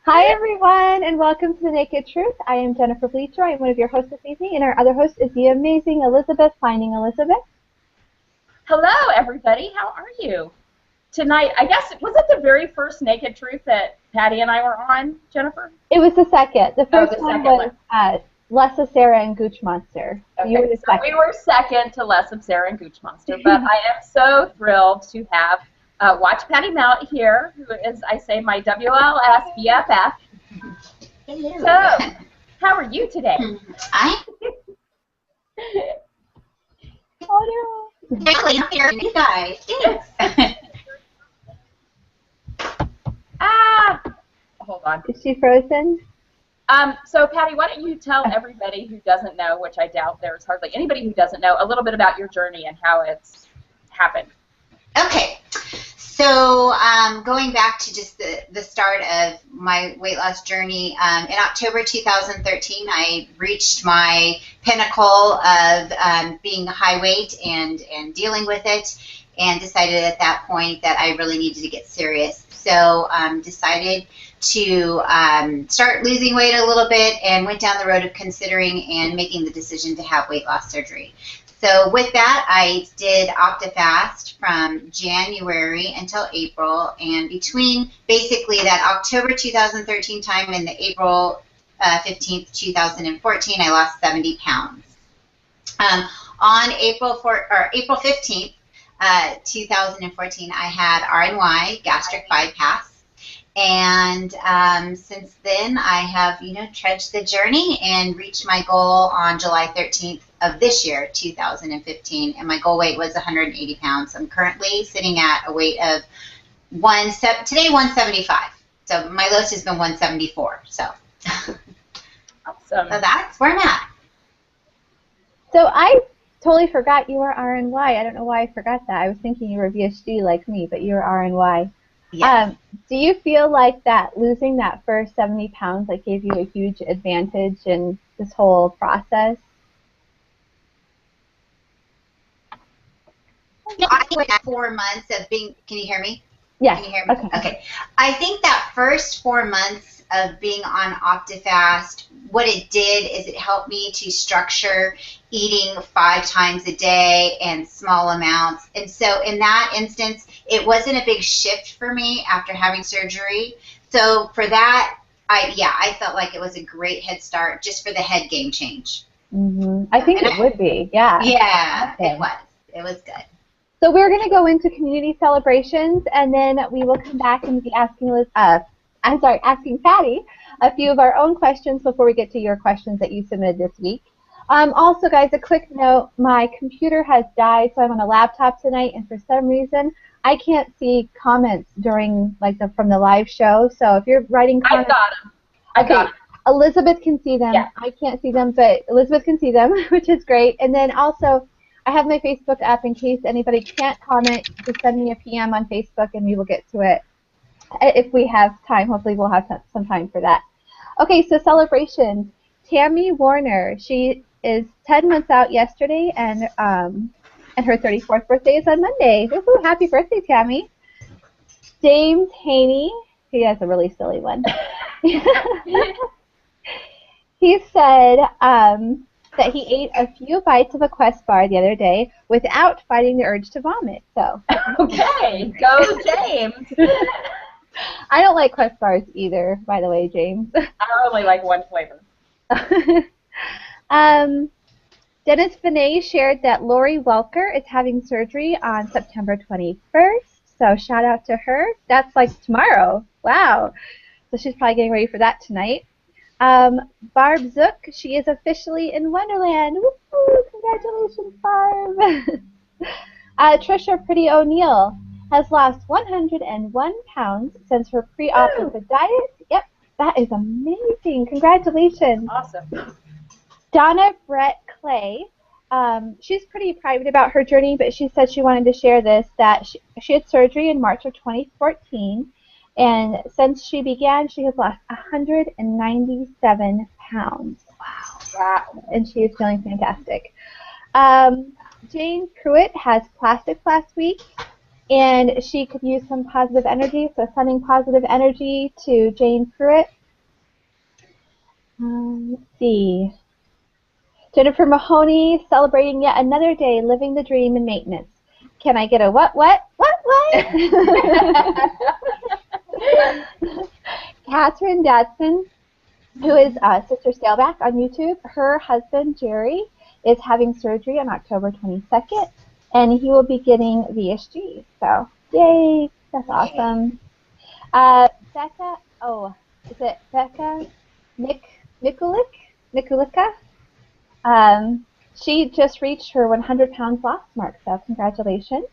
Hi, everyone, and welcome to The Naked Truth. I am Jennifer Bleacher. I am one of your hosts this evening, and our other host is the amazing Elizabeth. Finding Elizabeth. Hello, everybody. How are you? Tonight, I guess, was it the very first Naked Truth that Patty and I were on, Jennifer? It was the second. The first the one second was Less of Sarah and Gooch Monster. Okay, You were the second. we were second to Less of Sarah and Gooch Monster, but I am so thrilled to have Watch PattiMelt here, who is, I say, my WLS BFF. So, how are you today? Oh, no. Really, I'm here, you guys. Thanks. Hold on. Is she frozen? So, Patty, why don't you tell everybody who doesn't know, which I doubt there's hardly anybody who doesn't know, a little bit about your journey and how it's happened. Okay, so going back to just the start of my weight loss journey, in October 2013, I reached my pinnacle of being high weight and dealing with it, and decided at that point that I really needed to get serious. So decided to start losing weight a little bit and went down the road of considering and making the decision to have weight loss surgery. So with that, I did OptiFast from January until April, and between basically that October 2013 time and the April 15th, 2014, I lost 70 pounds. On April 15th, 2014, I had RNY, gastric bypass. And since then, I have, trudged the journey and reached my goal on July 13th of this year, 2015. And my goal weight was 180 pounds. I'm currently sitting at a weight of today 175. So my lowest has been 174. So, Awesome. So that's where I'm at. So I totally forgot you were RNY. I don't know why I forgot that. I was thinking you were VSG like me, but you were RNY. Yes. Do you feel like that losing that first 70 pounds gave you a huge advantage in this whole process? I went 4 months of being. Can you hear me? Yes. Can you hear me? Okay. I think that first 4 months of being on OptiFast, what it did is it helped me to structure eating 5 times a day and small amounts. And so in that instance, it wasn't a big shift for me after having surgery. So for that, I felt like it was a great head start just for the head game change. Mm-hmm. I think it would be, yeah. Yeah, okay. It was. It was good. So we're going to go into community celebrations, and then we will come back and be asking asking Patty a few of our own questions before we get to your questions that you submitted this week. Also, guys, a quick note, my computer has died, so I'm on a laptop tonight, and for some reason, I can't see comments during, from the live show, so if you're writing comments... I got them. Elizabeth can see them. Yeah. I can't see them, but Elizabeth can see them, which is great. And then also, I have my Facebook app in case anybody can't comment. Just send me a PM on Facebook, and we will get to it if we have time. Hopefully, we'll have some time for that. Okay, so celebrations. Tammy Warner, she is 10 months out yesterday, and her 34th birthday is on Monday. Woohoo, happy birthday, Tammy. James Haney, he has a really silly one. He said that he ate a few bites of a Quest bar the other day without fighting the urge to vomit. So okay, go James. I don't like Quest bars either, by the way, James. I only like one flavor. Dennis Benet shared that Lori Welker is having surgery on September 21st. So shout out to her. That's tomorrow. Wow. So she's probably getting ready for that tonight. Barb Zook, she is officially in Wonderland. Woo-hoo, congratulations, Barb. Trisha Pretty O'Neill has lost 101 pounds since her pre-operative diet. Yep, that is amazing. Congratulations. Awesome. Donna Brett Clay, she's pretty private about her journey, but she said she wanted to share this, that she had surgery in March of 2014. And since she began, she has lost 197 pounds. Wow. And she is feeling fantastic. Jane Pruitt has plastics last week. and she could use some positive energy, so sending positive energy to Jane Pruitt. Let's see. Jennifer Mahoney, celebrating yet another day, living the dream in maintenance. Can I get a what? Catherine Dadson, who is Sister Scaleback on YouTube. Her husband, Jerry, is having surgery on October 22nd, and he will be getting VSG. So, yay, that's awesome. Becca, is it Becca Nikulika? She just reached her 100 pounds lost mark, so congratulations.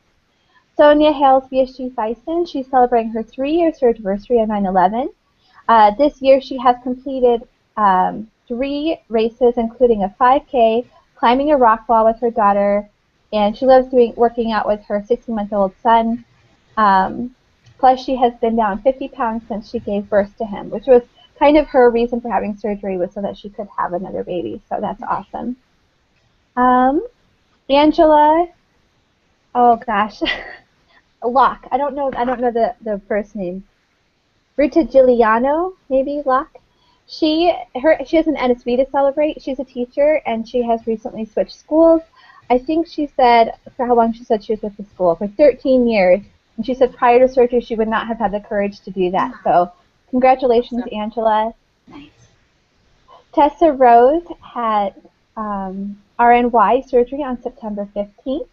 Sonia Hales VSG Bison, she's celebrating her 3-year surgery on 9/11. This year she has completed 3 races, including a 5K, climbing a rock wall with her daughter, and she loves working out with her 16-month-old son. Plus, she has been down 50 pounds since she gave birth to him, which was kind of her reason for having surgery, was so that she could have another baby. So that's awesome. Angela, oh gosh, Locke. I don't know the first name. Rita Giuliano, maybe Locke. She has an NSV to celebrate. She's a teacher, and she has recently switched schools. I think she said, for how long she said she was with the school, for 13 years. And she said prior to surgery she would not have had the courage to do that. So congratulations, Angela. Nice. Tessa Rose had RNY surgery on September 15th.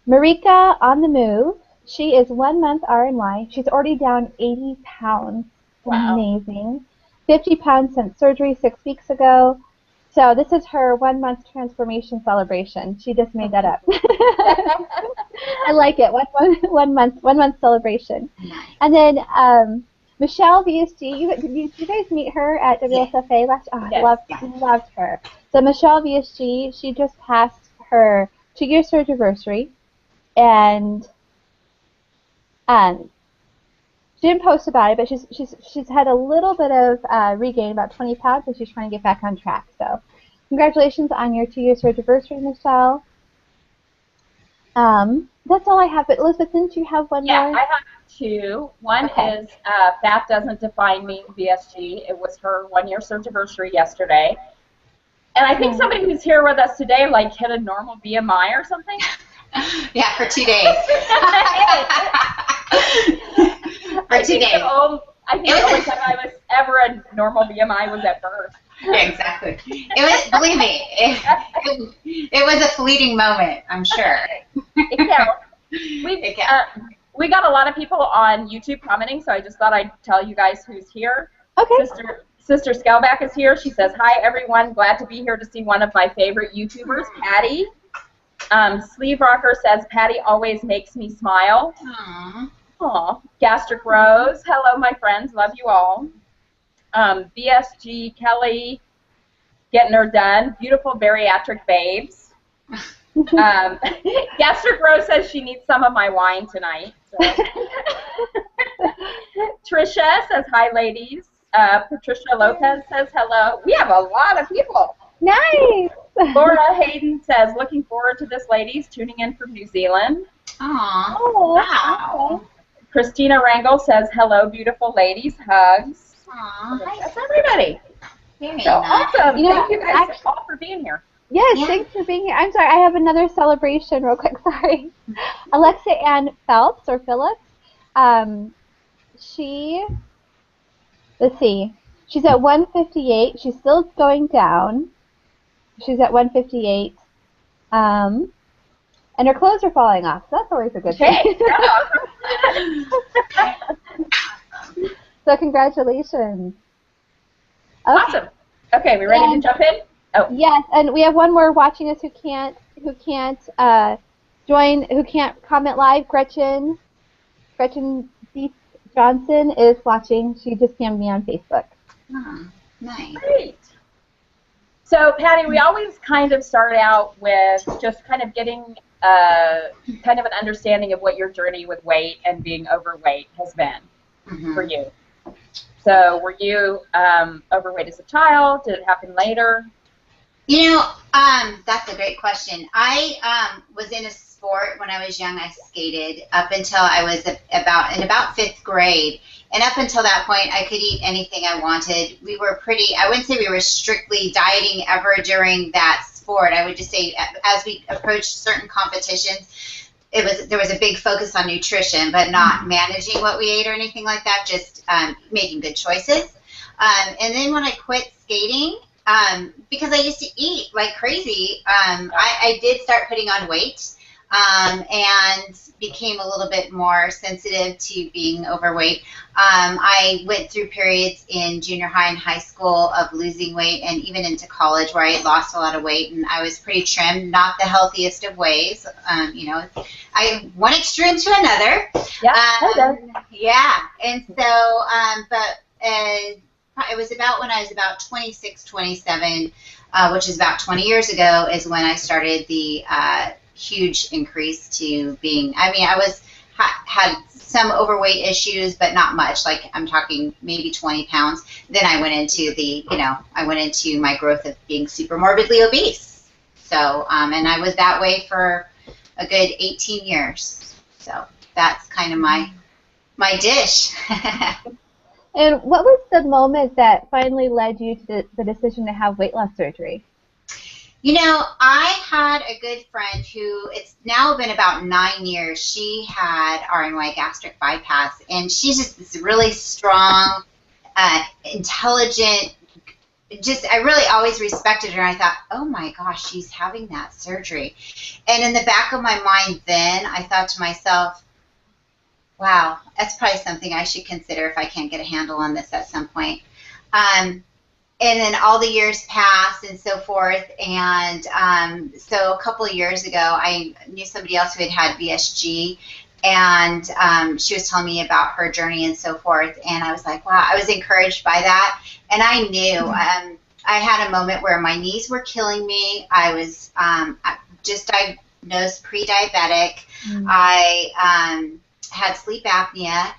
Marika on the move. She is 1 month RNY. She's already down 80 pounds. Wow. Amazing. 50 pounds since surgery 6 weeks ago. So this is her 1 month transformation celebration. She just made that up. I like it. One month celebration. Nice. And then Michelle VSG. Did you guys meet her at WSFA last? Oh, yes. I loved her. So Michelle VSG. She just passed her 2-year surgery, and she didn't post about it, but she's had a little bit of regain, about 20 pounds, and she's trying to get back on track. So, congratulations on your 2-year surgery, Michelle. That's all I have. But Elizabeth, didn't you have one more? Yeah, I have 2. One is Fat Doesn't Define Me, VSG. It was her 1-year surgery yesterday. And I think somebody who's here with us today hit a normal BMI or something. Yeah, for 2 days. For 2 days. I think the only time I was ever a normal BMI was at birth. Yeah, exactly. It was, believe me, it was a fleeting moment, I'm sure. It counts. We got a lot of people on YouTube commenting, so I just thought I'd tell you guys who's here. Okay. Sister Scaleback is here. She says, "Hi everyone, glad to be here to see one of my favorite YouTubers, Patty." Sleeve Rocker says, "Patty always makes me smile." Aww. Aw. Gastric Rose, hello my friends, love you all. BSG Kelly, getting her done. Beautiful bariatric babes. Gastric Rose says she needs some of my wine tonight. So. Trisha says, "Hi ladies." Patricia Lopez says hello. We have a lot of people. Nice. Laura Hayden says, "Looking forward to this, ladies. Tuning in from New Zealand." Aww. Oh, Wow. okay. Christina Rangel says, "Hello, beautiful ladies. Hugs." Aww. That's everybody. Very So nice. awesome. You know, Thank you guys all for being here. Yes, Yeah. thanks for being here. I'm sorry, I have another celebration real quick. Sorry. Alexa Ann Phillips, let's see, she's at 158. She's still going down. She's at 158. And her clothes are falling off, so that's always a good thing. So congratulations. Okay. Awesome. Okay, we ready to jump in? Oh. Yes, and we have one more watching us who can't comment live. Gretchen Deep Johnson is watching. She just PM'd me on Facebook. Oh, nice. Great. So, Patty, we always kind of start out with just kind of getting kind of an understanding of what your journey with weight and being overweight has been for you. So, were you overweight as a child? Did it happen later? You know, that's a great question. I was in a sport when I was young. I skated up until I was about 5th grade. And up until that point, I could eat anything I wanted. We were I wouldn't say we were strictly dieting ever during that sport. I would just say as we approached certain competitions, there was a big focus on nutrition, but not managing what we ate or anything like that, just making good choices. And then when I quit skating, because I used to eat like crazy, I did start putting on weight and became a little bit more sensitive to being overweight. I went through periods in junior high and high school of losing weight, and even into college where I lost a lot of weight, and I was pretty trimmed, not the healthiest of ways. One extreme to another. Yeah, and so, it was about when I was about 26, 27, which is about 20 years ago, is when I started the huge increase to being, I had some overweight issues, but not much. Like, I'm talking maybe 20 pounds. Then I went into my growth of being super morbidly obese. So, and I was that way for a good 18 years. So that's kind of my dish. And what was the moment that finally led you to the decision to have weight loss surgery? I had a good friend who, it's now been about 9 years. She had RNY gastric bypass, and she's just this really strong, intelligent, I really always respected her. And I thought, oh my gosh, she's having that surgery. And in the back of my mind then, I thought to myself, wow, that's probably something I should consider if I can't get a handle on this at some point. And then all the years passed and so forth. And so a couple of years ago, I knew somebody else who had VSG, and she was telling me about her journey and so forth. And I was like, wow, I was encouraged by that. And I knew I had a moment where my knees were killing me. I was just diagnosed pre-diabetic. I had sleep apnea.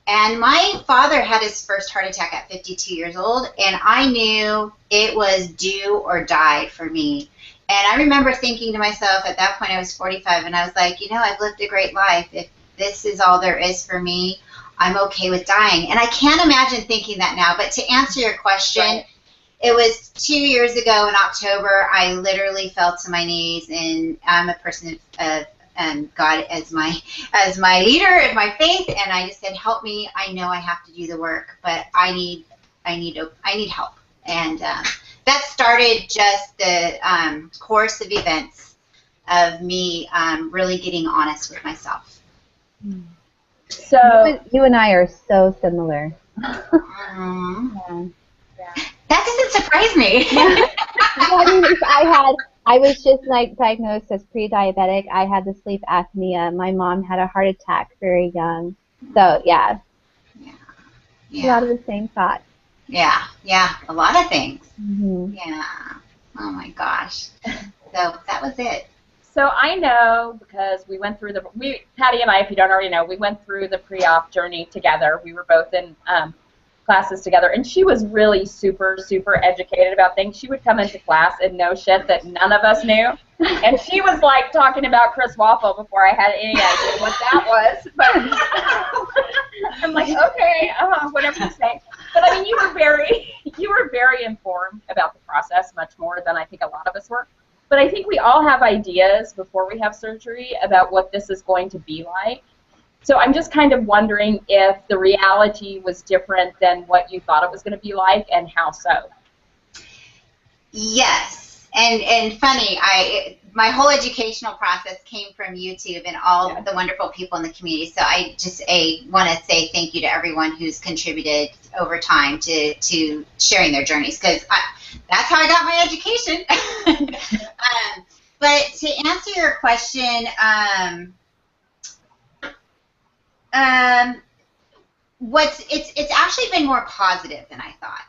And my father had his first heart attack at 52 years old, and I knew it was do or die for me. And I remember thinking to myself, at that point I was 45, and I was like, I've lived a great life. If this is all there is for me, I'm okay with dying. And I can't imagine thinking that now. But to answer your question, right. It was 2 years ago in October, I literally fell to my knees, and I'm a person of God as my leader in my faith, and I just said, help me. I know I have to do the work, but I need help. And that started just the course of events of me really getting honest with myself. So you and I are so similar. That doesn't surprise me. I was just diagnosed as pre-diabetic. I had the sleep apnea. My mom had a heart attack very young. So yeah. A lot of the same thoughts. Yeah, a lot of things. Mm-hmm. Yeah. Oh my gosh. So that was it. So I know because we went through Patty and I, if you don't already know, we went through the pre-op journey together. We were both in classes together, and she was really super, super educated about things. She would come into class and know shit that none of us knew, and she was like talking about Chris Waffle before I had any idea what that was. But I'm like, okay, whatever you say. But I mean, you were very informed about the process, much more than I think a lot of us were. But I think we all have ideas before we have surgery about what this is going to be like. So I'm just kind of wondering if the reality was different than what you thought it was going to be like, and how so. Yes, and funny, my whole educational process came from YouTube and all the wonderful people in the community. So I just want to say thank you to everyone who's contributed over time to sharing their journeys, because that's how I got my education. But to answer your question, it's actually been more positive than I thought,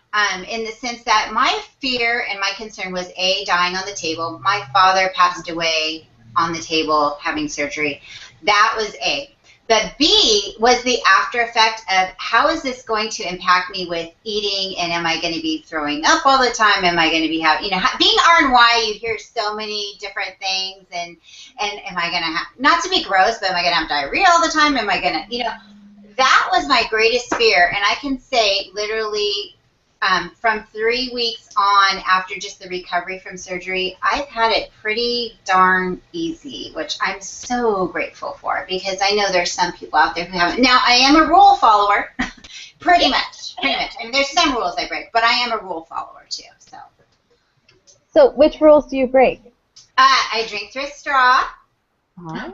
in the sense that my fear and my concern was dying on the table. My father passed away on the table having surgery. That was But B was the after effect of how is this going to impact me with eating, and am I going to be throwing up all the time? Am I going to be being R and Y, you hear so many different things, and am I going to have, not to be gross, but am I going to have diarrhea all the time? Am I going to, that was my greatest fear, and I can say literally from 3 weeks on after just the recovery from surgery, I've had it pretty darn easy, which I'm so grateful for, because I know there's some people out there who haven't. Now, I am a rule follower, pretty much. I mean, there's some rules I break, but I am a rule follower too. So which rules do you break? I drink through a straw. Uh-huh.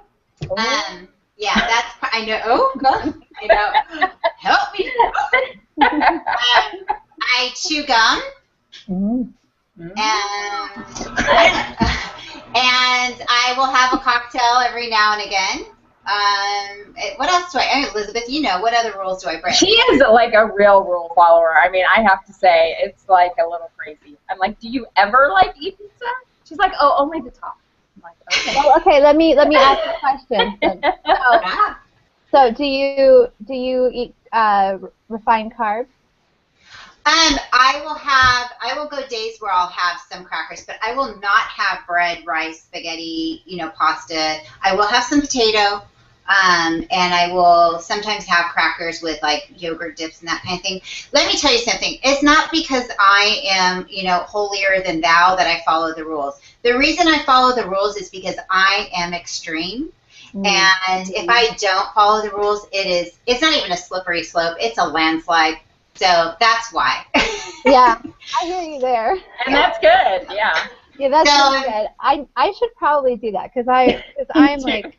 Yeah, that's, I know, oh, God, I know, help me. I chew gum, and I will have a cocktail every now and again. What else do I mean, Elizabeth, what other rules do I break? She is like a real rule follower. I mean, I have to say, it's like a little crazy. I'm like, do you ever like eat pizza? She's like, oh, only the top. I'm like, okay. Well, okay, let me ask a question. So do you eat refined carbs? I will go days where I'll have some crackers, but I will not have bread, rice, spaghetti, pasta. I will have some potato, and I will sometimes have crackers with like yogurt dips and that kind of thing. Let me tell you something. It's not because I am, holier than thou that I follow the rules. The reason I follow the rules is because I am extreme. And if I don't follow the rules, it's not even a slippery slope. It's a landslide. So that's why. Yeah, I hear you there. And that's good, yeah. Yeah, that's really good. I should probably do that because I'm like,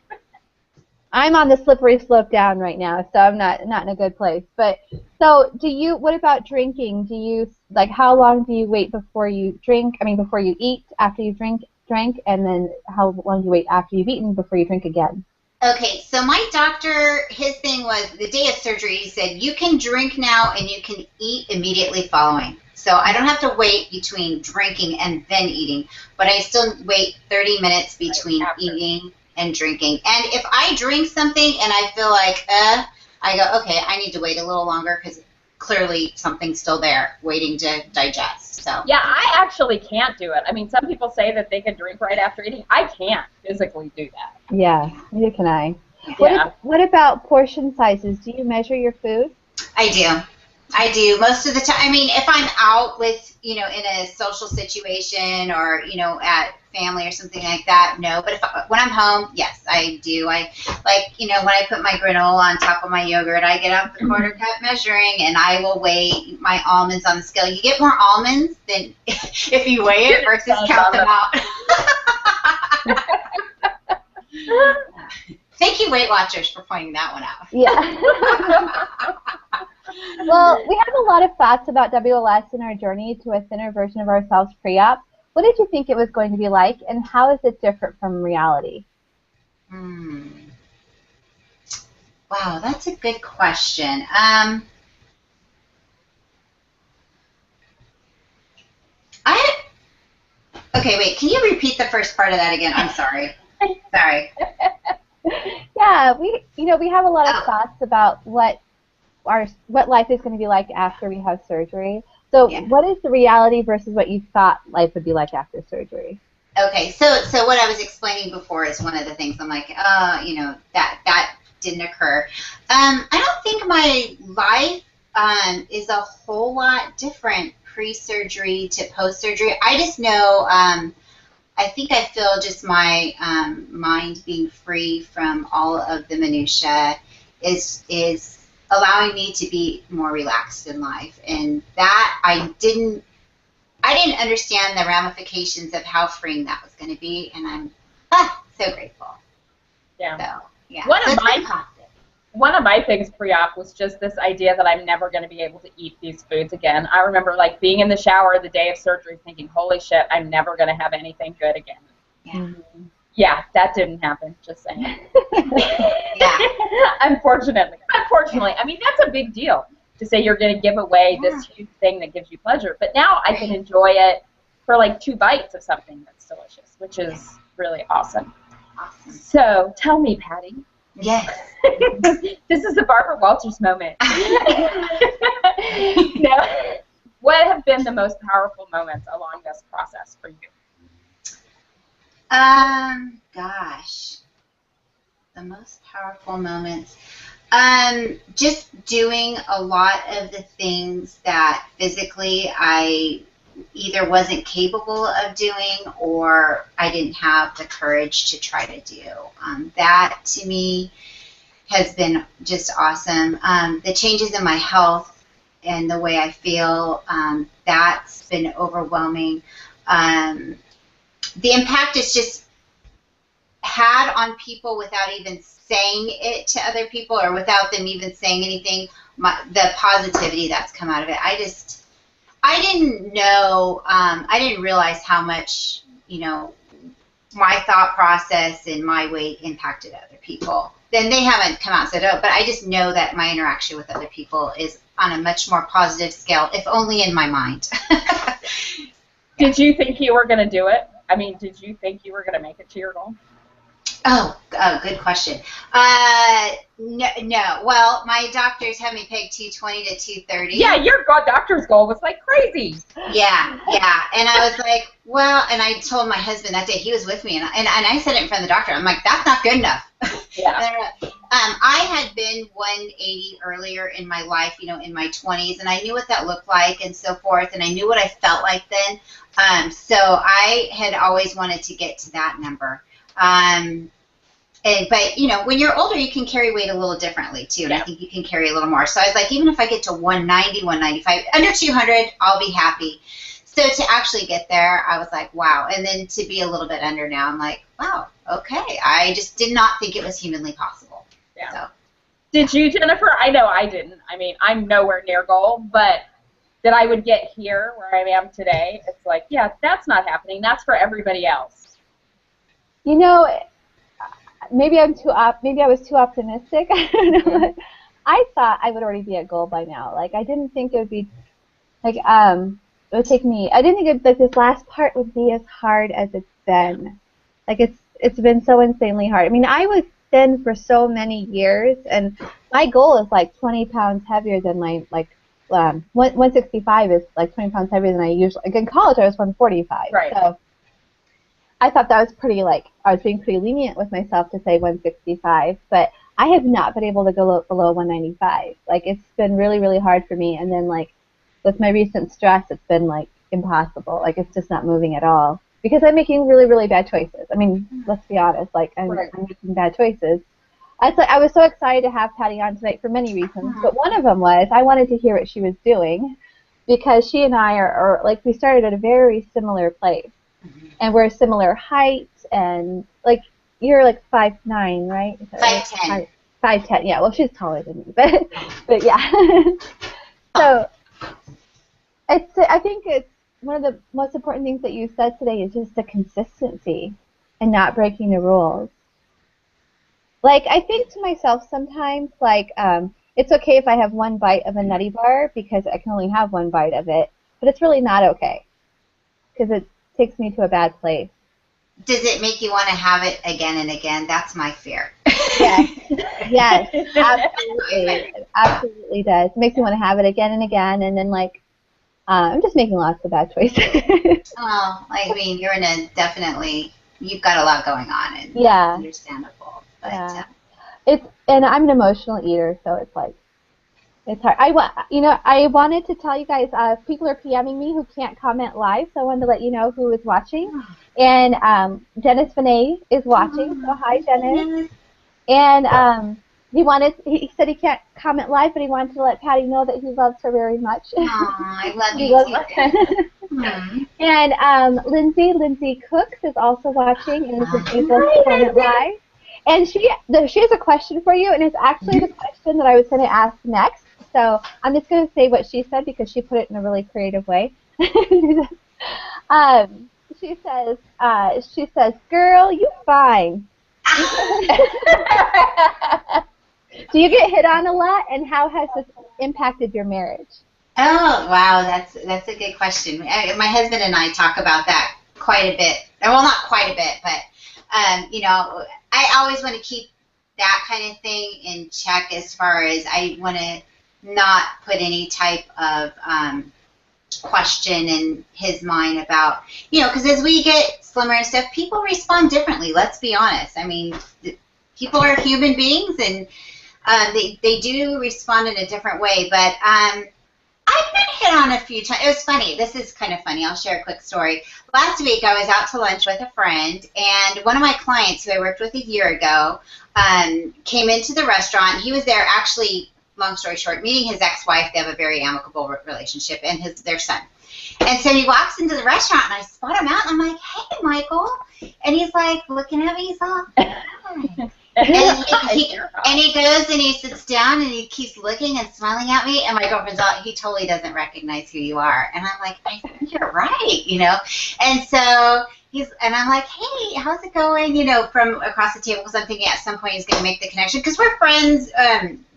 I'm on the slippery slope down right now, so I'm not in a good place. But so what about drinking? Do you, like, how long do you wait before you drink? I mean, before you eat, after you drank, and then how long do you wait after you've eaten before you drink again? Okay, so my doctor, his thing was the day of surgery, he said, you can drink now and you can eat immediately following. So I don't have to wait between drinking and then eating, but I still wait 30 minutes between eating and drinking. And if I drink something and I feel like, I go, okay, I need to wait a little longer because clearly something's still there waiting to digest. So yeah, I actually can't do it. I mean, some people say that they can drink right after eating. I can't physically do that. Yeah, neither can I. Yeah. What about portion sizes? Do you measure your food? I do most of the time. I mean, if I'm out with, in a social situation or, at family or something like that, no. But when I'm home, yes, I do. I when I put my granola on top of my yogurt, I get out the quarter cup measuring and I will weigh my almonds on the scale. You get more almonds than if you weigh it versus count them out. Thank you, Weight Watchers, for pointing that one out. Yeah. Well, we have a lot of thoughts about WLS in our journey to a thinner version of ourselves pre-op. What did you think it was going to be like, and how is it different from reality? Wow, that's a good question. Okay, wait, can you repeat the first part of that again? I'm sorry. Sorry. Yeah, we have a lot of thoughts about what life is going to be like after we have surgery. So what is the reality versus what you thought life would be like after surgery? Okay, so what I was explaining before is one of the things I'm like, that didn't occur. I don't think my life is a whole lot different pre-surgery to post-surgery. I just know, I think I feel just my mind being free from all of the minutia is allowing me to be more relaxed in life, and that I didn't understand the ramifications of how freeing that was going to be, and I'm so grateful. Yeah. So, yeah. One of my things pre-op was just this idea that I'm never going to be able to eat these foods again. I remember like being in the shower the day of surgery thinking, holy shit, I'm never going to have anything good again. Yeah. Yeah, that didn't happen, just saying. Yeah. Unfortunately, I mean, that's a big deal to say you're going to give away this huge thing that gives you pleasure. But now I can enjoy it for like 2 bites of something that's delicious, which is really awesome. So tell me, Patty, Yes. This is the Barbara Walters moment. No. What have been the most powerful moments along this process for you? Gosh, the most powerful moments. Just doing a lot of the things that physically I either wasn't capable of doing or I didn't have the courage to try to do. That to me has been just awesome. The changes in my health and the way I feel, that's been overwhelming. The impact it's just had on people without even saying it to other people or without them even saying anything, the positivity that's come out of it. I didn't know, I didn't realize how much, my thought process and my weight impacted other people. Then they haven't come out and said, oh, but I just know that my interaction with other people is on a much more positive scale, if only in my mind. Did you think you were going to do it? I mean, did you think you were going to make it to your goal? Oh, good question. No. Well, my doctors had me peg 220 to 230. Yeah, your doctor's goal was like crazy. Yeah. And I was like, well, and I told my husband that day, he was with me, and I said it in front of the doctor. I'm like, that's not good enough. Yeah. I had been 180 earlier in my life, in my 20s, and I knew what that looked like and so forth, and I knew what I felt like then. So I had always wanted to get to that number. But, when you're older, you can carry weight a little differently, too, and I think you can carry a little more. So I was like, even if I get to 190, 195, under 200, I'll be happy. So to actually get there, I was like, wow. And then to be a little bit under now, I'm like, wow, okay. I just did not think it was humanly possible. Yeah. So. Did you, Jennifer? I know I didn't. I mean, I'm nowhere near goal, but that I would get here where I am today, it's like, yeah, that's not happening. That's for everybody else. Maybe maybe I was too optimistic. I don't know. I thought I would already be at goal by now. Like I didn't think it would be like it would take me. I didn't think this last part would be as hard as it's been. Like it's been so insanely hard. I mean, I was thin for so many years, and my goal is like 20 pounds heavier than my 165 is like 20 pounds heavier than I usually. Like in college, I was 145. Right. So I thought that was pretty, I was being pretty lenient with myself to say 165, but I have not been able to go below 195. Like, it's been really, really hard for me, and then, with my recent stress, it's been, impossible. Like, it's just not moving at all, because I'm making really, really bad choices. I mean, let's be honest, I'm making bad choices. I was so excited to have Patty on tonight for many reasons, but one of them was I wanted to hear what she was doing, because she and I are we started at a very similar place. And we're similar height, and you're 5'9", right? 5'10". 5'10", yeah. Well, she's taller than me, but yeah. So I think it's one of the most important things that you said today is just the consistency and not breaking the rules. I think to myself sometimes it's okay if I have one bite of a Nutty Bar because I can only have one bite of it, but it's really not okay because it takes me to a bad place. Does it make you want to have it again and again? That's my fear. Yes, absolutely. It absolutely does. It makes me want to have it again and again, and then I'm just making lots of bad choices. You're in you've got a lot going on, and understandable. But, and I'm an emotional eater, so it's it's hard. I wanted to tell you guys, people are PMing me who can't comment live, so I wanted to let you know who is watching. And Dennis Vinay is watching, so hi, Dennis. And he said he can't comment live, but he wanted to let Patty know that he loves her very much. I love you too. And Lindsay Cooks is also watching and is able to comment live. And she has a question for you, and it's actually the question that I was going to ask next. So I'm just going to say what she said because she put it in a really creative way. She says, girl, you fine. Do you get hit on a lot, and how has this impacted your marriage? Oh, wow, that's a good question. My husband and I talk about that quite a bit. Well, not quite a bit, but, I always want to keep that kind of thing in check as far as I want to not put any type of question in his mind about, because as we get slimmer and stuff, people respond differently. Let's be honest. I mean, people are human beings, and they do respond in a different way. But I've been hit on a few times. It was funny. This is kind of funny. I'll share a quick story. Last week, I was out to lunch with a friend, and one of my clients who I worked with a year ago came into the restaurant. He was there actually, long story short, meeting his ex-wife. They have a very amicable relationship, and their son. And so he walks into the restaurant, and I spot him out, and I'm like, hey, Michael. And he's like looking at me. He's all, hi. And he goes and he sits down and he keeps looking and smiling at me. And my girlfriend's all, he totally doesn't recognize who you are. And I'm like, I think you're right, And so I'm like, hey, how's it going? From across the table, because I'm thinking at some point he's going to make the connection because we're friends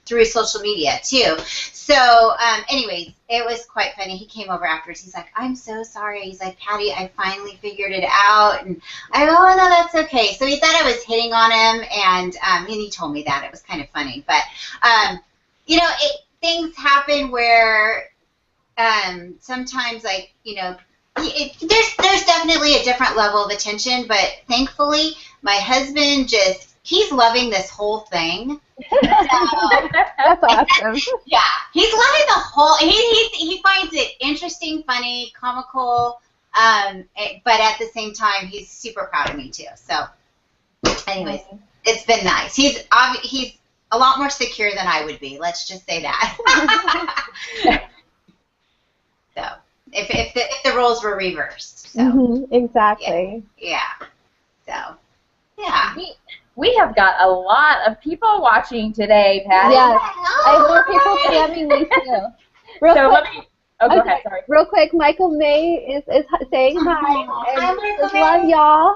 through social media too. So anyways, it was quite funny. He came over afterwards. He's like, I'm so sorry. He's like, Patty, I finally figured it out. And I go, oh, no, that's okay. So he thought I was hitting on him, and he told me that. It was kind of funny. But, things happen where sometimes, like, there's definitely a different level of attention. But thankfully, my husband he's loving this whole thing. So, that's awesome. Yeah, he's loving the whole. He finds it interesting, funny, comical, but at the same time, he's super proud of me too. So, anyways, it's been nice. He's a lot more secure than I would be. Let's just say that. So, if the roles were reversed. So. Exactly. Yeah. So, yeah. We have got a lot of people watching today, Patty. Yes. I have more people DMing me too. Go ahead, sorry. Real quick, Michael May is saying hi. And love y'all.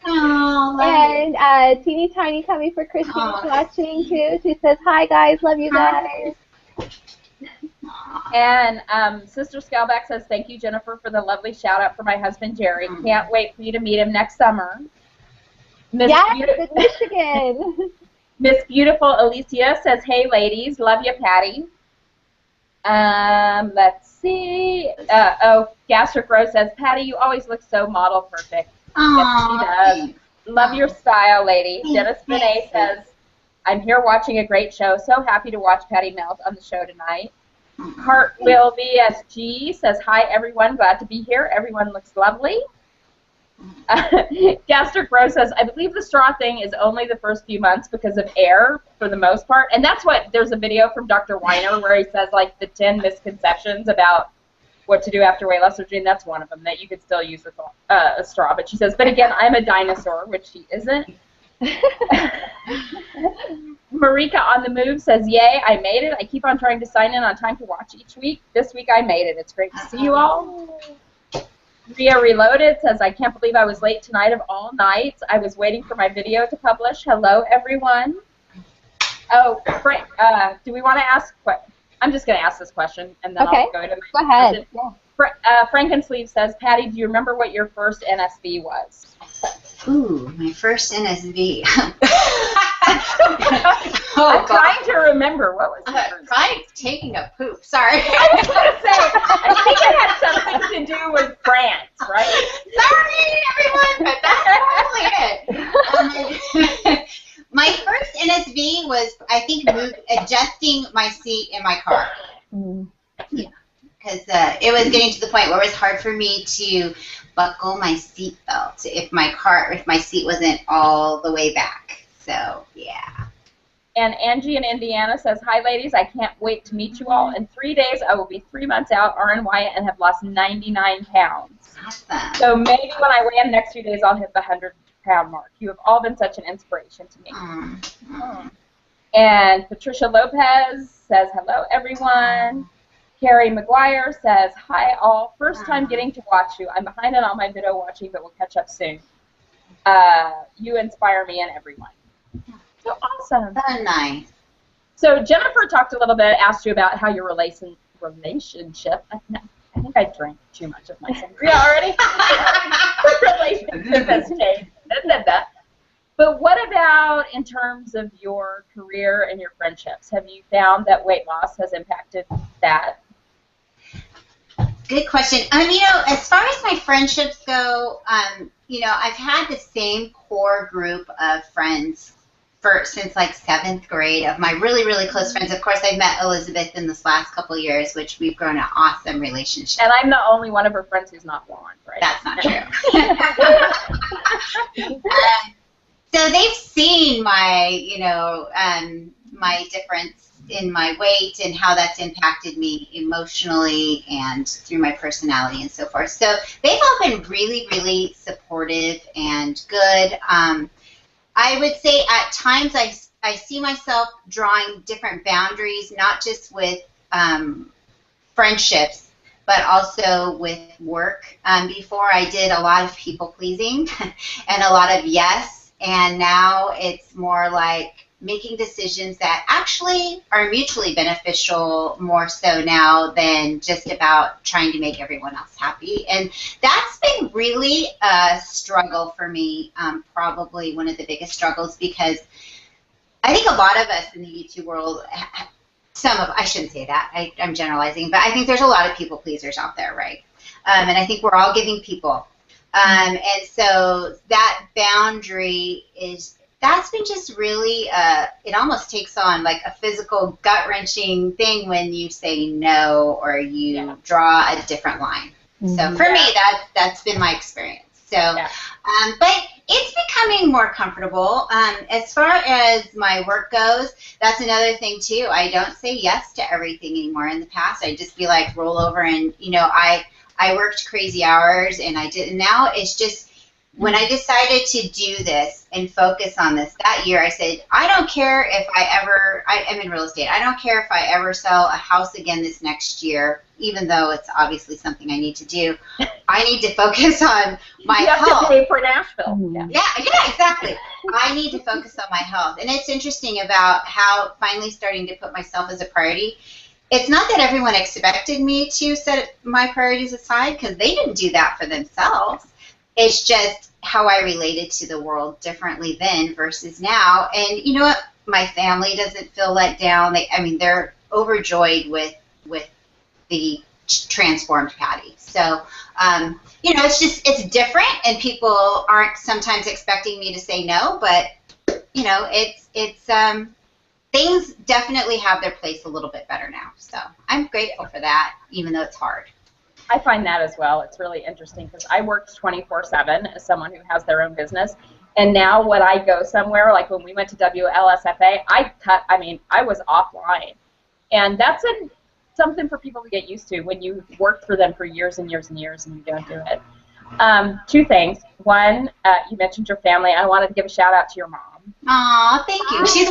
Oh, and Teeny Tiny coming for Christine watching too. She says, hi guys, love you guys. And Sister Scalback says, thank you, Jennifer, for the lovely shout out for my husband, Jerry. Can't wait for you to meet him next summer. Yes, Michigan. Miss Beautiful Alicia says, hey, ladies, love you, Patty. Let's see. Gastric Rose says, Patty, you always look so model perfect. Yes, she does. Love your style, lady. Dennis Benet says, I'm here watching a great show. So happy to watch PattiMelt on the show tonight. Cartwheel VSG says, hi, everyone. Glad to be here. Everyone looks lovely. Gastric Rose says, I believe the straw thing is only the first few months because of air for the most part. And that's what, there's a video from Dr. Weiner where he says, like, the 10 misconceptions about what to do after weight loss surgery, and that's one of them, that you could still use a straw. But she says, but again, I'm a dinosaur, which she isn't. Marika on the Move says, yay, I made it. I keep on trying to sign in on time to watch each week. This week I made it. It's great to see you all. Ria Reloaded says, I can't believe I was late tonight of all nights. I was waiting for my video to publish. Hello, everyone. Oh, Frank, do we want to ask what? I'm just going to ask this question, and then I'll go to my Go ahead. Frankensleeve says, Patty, do you remember what your first NSV was? Ooh, my first NSV. I'm trying to remember. What was it? Probably taking a poop. Sorry. I was going to say, I think it had something to do with France, right? Sorry, everyone, but that's totally it. My first NSV was, I think, adjusting my seat in my car. Yeah, because it was getting to the point where it was hard for me to buckle my seat belt if my seat wasn't all the way back. So, yeah. And Angie in Indiana says, hi, ladies. I can't wait to meet you all. In 3 days, I will be 3 months out, RNY, and have lost 99 pounds. Awesome. So maybe when I weigh in the next few days, I'll hit the 100-pound mark. You have all been such an inspiration to me. And Patricia Lopez says, hello, everyone. Carrie McGuire says, hi, all. First time getting to watch you. I'm behind on all my video watching, but we'll catch up soon. You inspire me and everyone. So awesome. So nice. So Jennifer talked a little bit, asked you about how your relationship, I think I drank too much of my sangria already. Relationship has changed. But what about in terms of your career and your friendships? Have you found that weight loss has impacted that? Good question. As far as my friendships go, I've had the same core group of friends since like 7th grade of my really, really close friends. Of course, I've met Elizabeth in this last couple of years, which we've grown an awesome relationship. And I'm the only one of her friends who's not blonde, right? That's not true. So they've seen my, my difference in my weight and how that's impacted me emotionally and through my personality and so forth. So they've all been really, really supportive and good. I would say at times I see myself drawing different boundaries, not just with friendships, but also with work. Before I did a lot of people pleasing and a lot of yes, and now it's more like making decisions that actually are mutually beneficial more so now than just about trying to make everyone else happy. And that's been really a struggle for me, probably one of the biggest struggles, because I think a lot of us in the YouTube world, I shouldn't say that, I'm generalizing, but I think there's a lot of people pleasers out there, right? And I think we're all giving people. And so that boundary that's been just really, it almost takes on like a physical gut-wrenching thing when you say no or you draw a different line. So for me, that's been my experience. So, but it's becoming more comfortable. As far as my work goes, that's another thing too. I don't say yes to everything anymore. In the past, I'd just be like roll over and, I worked crazy hours and I did. And now it's just, when I decided to do this and focus on this that year, I said, I don't care if I'm in real estate. I don't care if I ever sell a house again this next year, even though it's obviously something I need to do. I need to focus on my health. You have to pay for Nashville. Yeah, exactly. I need to focus on my health. And it's interesting about how finally starting to put myself as a priority. It's not that everyone expected me to set my priorities aside, because they didn't do that for themselves. It's just how I related to the world differently then versus now. And you know what? My family doesn't feel let down. They're overjoyed with the transformed Patty. So, it's different, and people aren't sometimes expecting me to say no, but things definitely have their place a little bit better now. So I'm grateful for that, even though it's hard. I find that as well. It's really interesting because I worked 24/7 as someone who has their own business. And now when I go somewhere, like when we went to WLSFA, I was offline. And that's something for people to get used to when you work for them for years and years and years and you don't do it. Two things. One, you mentioned your family. I wanted to give a shout out to your mom. Aw, thank you. She's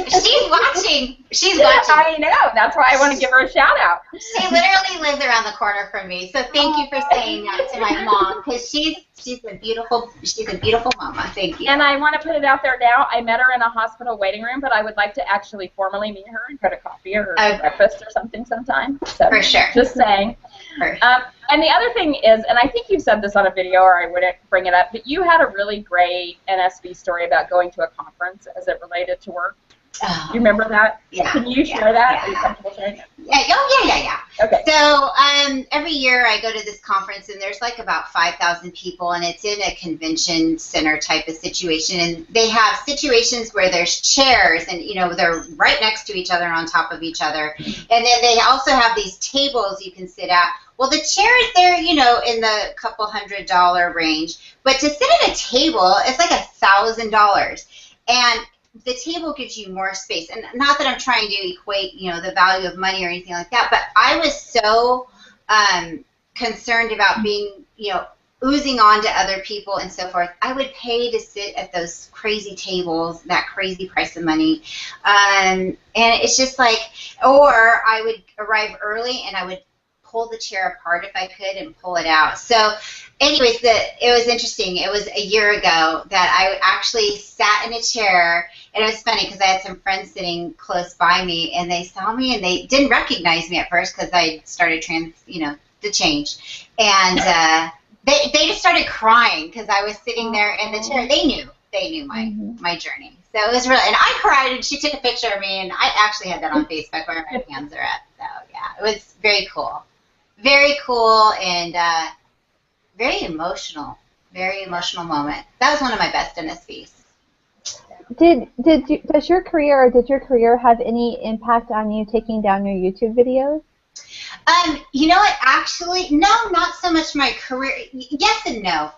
watching. She's watching. I know. That's why I want to give her a shout out. She literally lives around the corner from me. So thank you for saying that to my mom, because she's a beautiful mama. Thank you. And I want to put it out there now. I met her in a hospital waiting room, but I would like to actually formally meet her and go to coffee or breakfast or something sometime. So, for sure. Just saying. And the other thing is, and I think you said this on a video or I wouldn't bring it up, but you had a really great NSV story about going to a conference as it related to work. Do you remember that? Yeah. Can you share that? Are you comfortable sharing it? Yeah. Okay. So every year I go to this conference, and there's like about 5,000 people, and it's in a convention center type of situation. And they have situations where there's chairs, and they're right next to each other and on top of each other. And then they also have these tables you can sit at. Well, the chairs there, in the couple $100 range, but to sit at a table, it's like $1,000, and the table gives you more space. And not that I'm trying to equate, the value of money or anything like that, but I was so concerned about being, oozing on to other people and so forth. I would pay to sit at those crazy tables, that crazy price of money. And it's just like, or I would arrive early and I would pull the chair apart if I could and pull it out. So anyways, it was interesting. It was a year ago that I actually sat in a chair, and it was funny because I had some friends sitting close by me, and they saw me, and they didn't recognize me at first because I started to change. And they just started crying because I was sitting there in the chair. They knew. they knew my journey. So it was really, and I cried, and she took a picture of me, and I actually had that on Facebook where my hands are up. So yeah, it was very cool, and very emotional moment. That was one of my best NSVs. Does your career have any impact on you taking down your YouTube videos? You know what? Actually, no, not so much my career. Yes and no.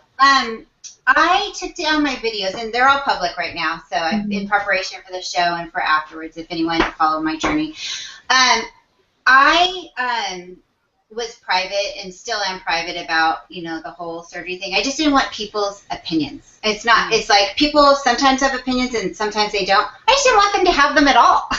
I took down my videos, and they're all public right now. So in preparation for the show and for afterwards, if anyone followed my journey, I was private and still am private about, the whole surgery thing. I just didn't want people's opinions. It's not. It's like people sometimes have opinions and sometimes they don't. I just didn't want them to have them at all,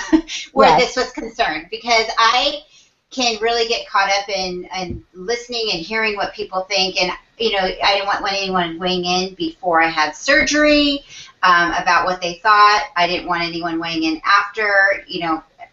where this was concerned, because I can really get caught up in listening and hearing what people think, and I didn't want anyone weighing in before I had surgery about what they thought. I didn't want anyone weighing in after,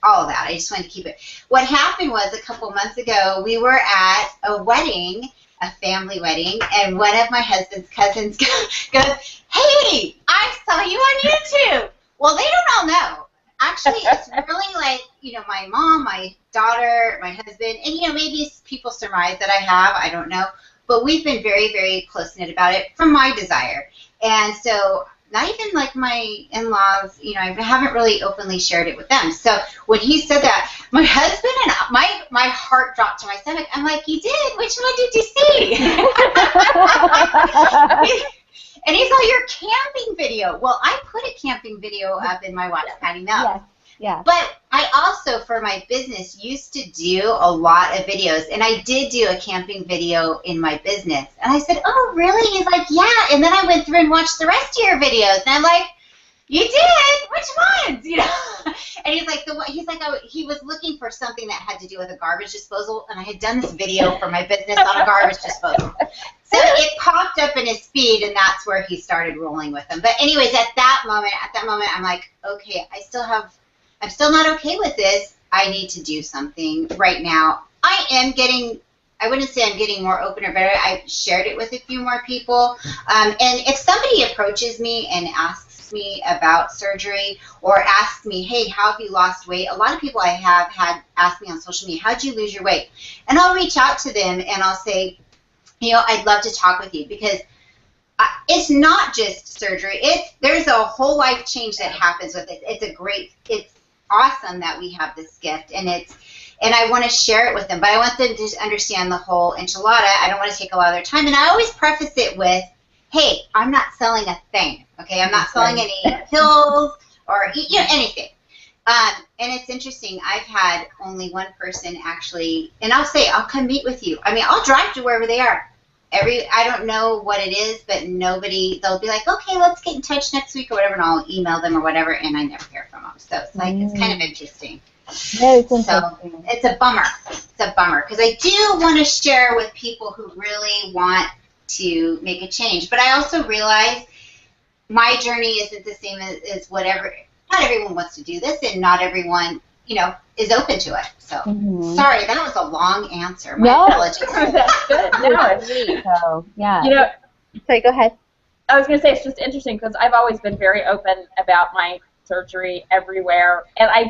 all of that. I just wanted to keep it. What happened was, a couple months ago, we were at a wedding, a family wedding, and one of my husband's cousins goes, "Hey, I saw you on YouTube." Well, they don't all know. Actually, it's really like, my mom, my daughter, my husband, and, maybe people surmise that I have, I don't know. But we've been very, very close-knit about it from my desire. And so not even like my in-laws, I haven't really openly shared it with them. So when he said that, my husband and my heart dropped to my stomach. I'm like, "You did? Which one did you see?" And he's like, "Your camping video." Well, I put a camping video up in my Watch PattiMelt. Yes. Yeah. But I also, for my business, used to do a lot of videos. And I did do a camping video in my business. And I said, "Oh, really?" He's like, "Yeah." And then I went through and watched the rest of your videos. And I'm like, "You did? Which ones?" And he's like, he was looking for something that had to do with a garbage disposal. And I had done this video for my business on a garbage disposal. So it popped up in his feed, and that's where he started rolling with them. But anyways, at that moment, I'm like, okay, I'm still not okay with this. I need to do something right now. I wouldn't say I'm getting more open or better. I shared it with a few more people. And if somebody approaches me and asks me about surgery, or asks me, "Hey, how have you lost weight?" A lot of people I have had ask me on social media, "How'd you lose your weight?" And I'll reach out to them and I'll say, "I'd love to talk with you," because it's not just surgery. There's a whole life change that happens with it. It's awesome that we have this gift, and I want to share it with them, but I want them to understand the whole enchilada. I don't want to take a lot of their time, and I always preface it with, "Hey, I'm not selling a thing, okay? I'm not selling any pills or anything." And it's interesting. I've had only one person actually, and I'll say, "I'll come meet with you." I mean, I'll drive to wherever they are. I don't know what it is, but they'll be like, "Okay, let's get in touch next week," or whatever, and I'll email them or whatever, and I never hear from them. So it's like, it's kind of interesting. Very interesting. So it's a bummer. It's a bummer, because I do want to share with people who really want to make a change. But I also realize my journey isn't the same as whatever. Not everyone wants to do this, and not everyone, is open to it. So sorry, that was a long answer. My apologies. That's good. No, so yeah. Sorry, go ahead. I was going to say, it's just interesting because I've always been very open about my surgery everywhere, and I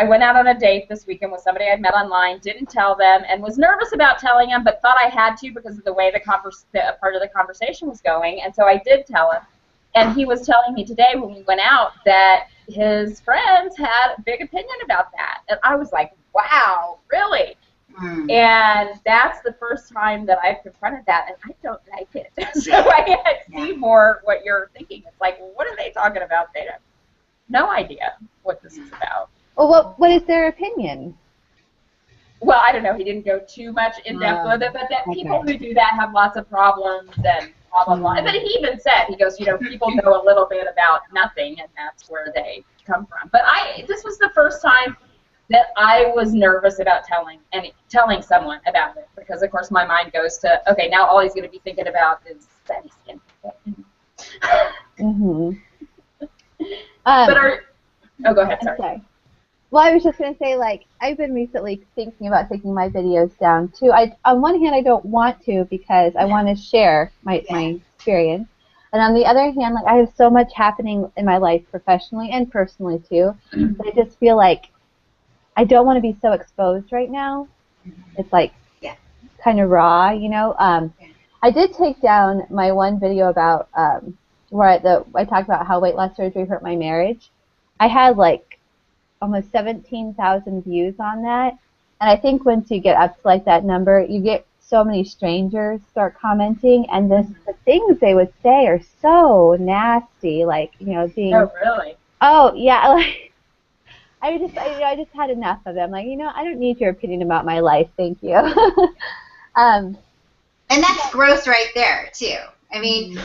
went out on a date this weekend with somebody I'd met online, didn't tell them, and was nervous about telling him, but thought I had to because of the way the part of the conversation was going, and so I did tell him. And he was telling me today when we went out that his friends had a big opinion about that. And I was like, "Wow, really?" And that's the first time that I've confronted that, and I don't like it. So I see more what you're thinking. It's like, what are they talking about? They have no idea what this is about. Well, what is their opinion? Well, I don't know. He didn't go too much in depth with it, but that people who do that have lots of problems and blah, blah, blah. But he even said, he goes, people know a little bit about nothing, and that's where they come from. But this was the first time that I was nervous about telling someone about it, because, of course, my mind goes to, okay, now all he's going to be thinking about is fatty skin. Go ahead, sorry. Well, I was just going to say, I've been recently thinking about taking my videos down, too. On one hand, I don't want to because I want to share my experience. And on the other hand, like I have so much happening in my life professionally and personally too, that I just feel like I don't want to be so exposed right now. It's like kind of raw, you know. I did take down my one video about where I talked about how weight loss surgery hurt my marriage. I had like almost 17,000 views on that, and I think once you get up to like that number, you get so many strangers start commenting, and the things they would say are so nasty, like, you know, being. Oh, really? Oh yeah, like I just had enough of them. Like, you know, I don't need your opinion about my life, thank you. And that's growth right there too. I mean,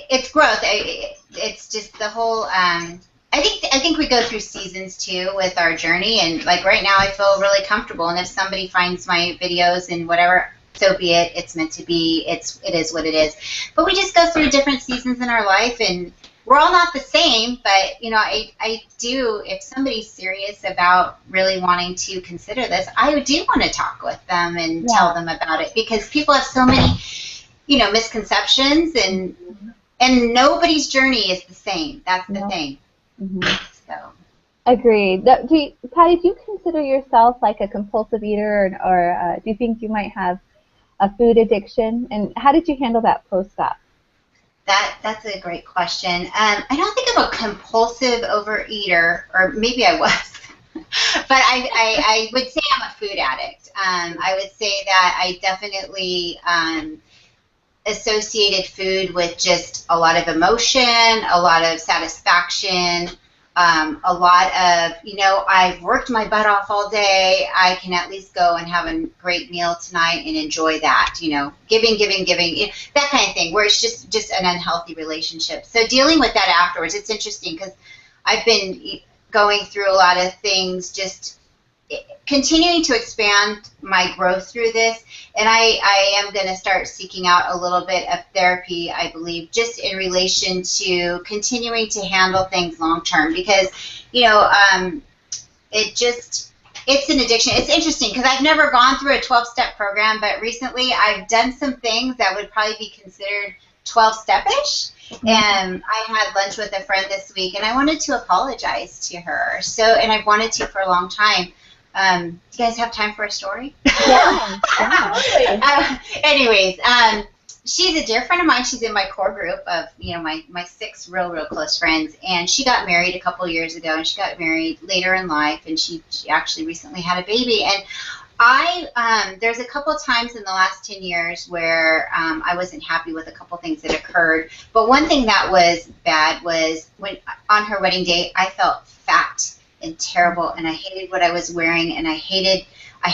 it's growth. It's just the whole. I think we go through seasons too with our journey, and like right now I feel really comfortable. And if somebody finds my videos and whatever, so be it. It's meant to be. It is what it is. But we just go through different seasons in our life, and we're all not the same. But you know, I do. If somebody's serious about really wanting to consider this, I do want to talk with them and tell them about it, because people have so many, you know, misconceptions, and nobody's journey is the same. That's the thing. So. Agreed. Patty, do you consider yourself like a compulsive eater, or do you think you might have a food addiction? And how did you handle that post-op? That's a great question. I don't think I'm a compulsive overeater, or maybe I was, but I would say I'm a food addict. I would say that I definitely associated food with just a lot of emotion, a lot of satisfaction, a lot of, you know, I've worked my butt off all day. I can at least go and have a great meal tonight and enjoy that, you know, giving, that kind of thing, where it's just an unhealthy relationship. So dealing with that afterwards, it's interesting because I've been going through a lot of things, just continuing to expand my growth through this, and I am going to start seeking out a little bit of therapy, I believe, just in relation to continuing to handle things long term, because, you know, it's an addiction. It's interesting because I've never gone through a 12-step program, but recently I've done some things that would probably be considered 12-step-ish. And I had lunch with a friend this week, and I wanted to apologize to her. So, and I've wanted to for a long time. Do you guys have time for a story? Yeah. Anyways, she's a dear friend of mine. She's in my core group of, you know, my 6 real close friends. And she got married a couple years ago, and she got married later in life, and she actually recently had a baby. And there's a couple times in the last 10 years where I wasn't happy with a couple things that occurred. But one thing that was bad was when on her wedding day, I felt fat and terrible, and I hated what I was wearing, and I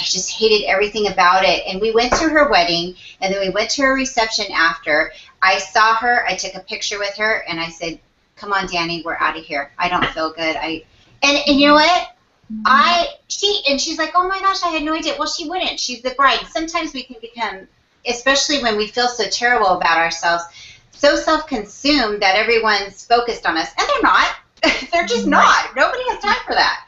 just hated everything about it. And we went to her wedding, and then we went to her reception after. I saw her, I took a picture with her, and I said, "Come on, Danny, we're out of here. I don't feel good." And you know what? She's like, "Oh my gosh, I had no idea." Well, she wouldn't. She's the bride. Sometimes we can become, especially when we feel so terrible about ourselves, so self-consumed that everyone's focused on us, and they're not. They're just not. Nobody has time for that.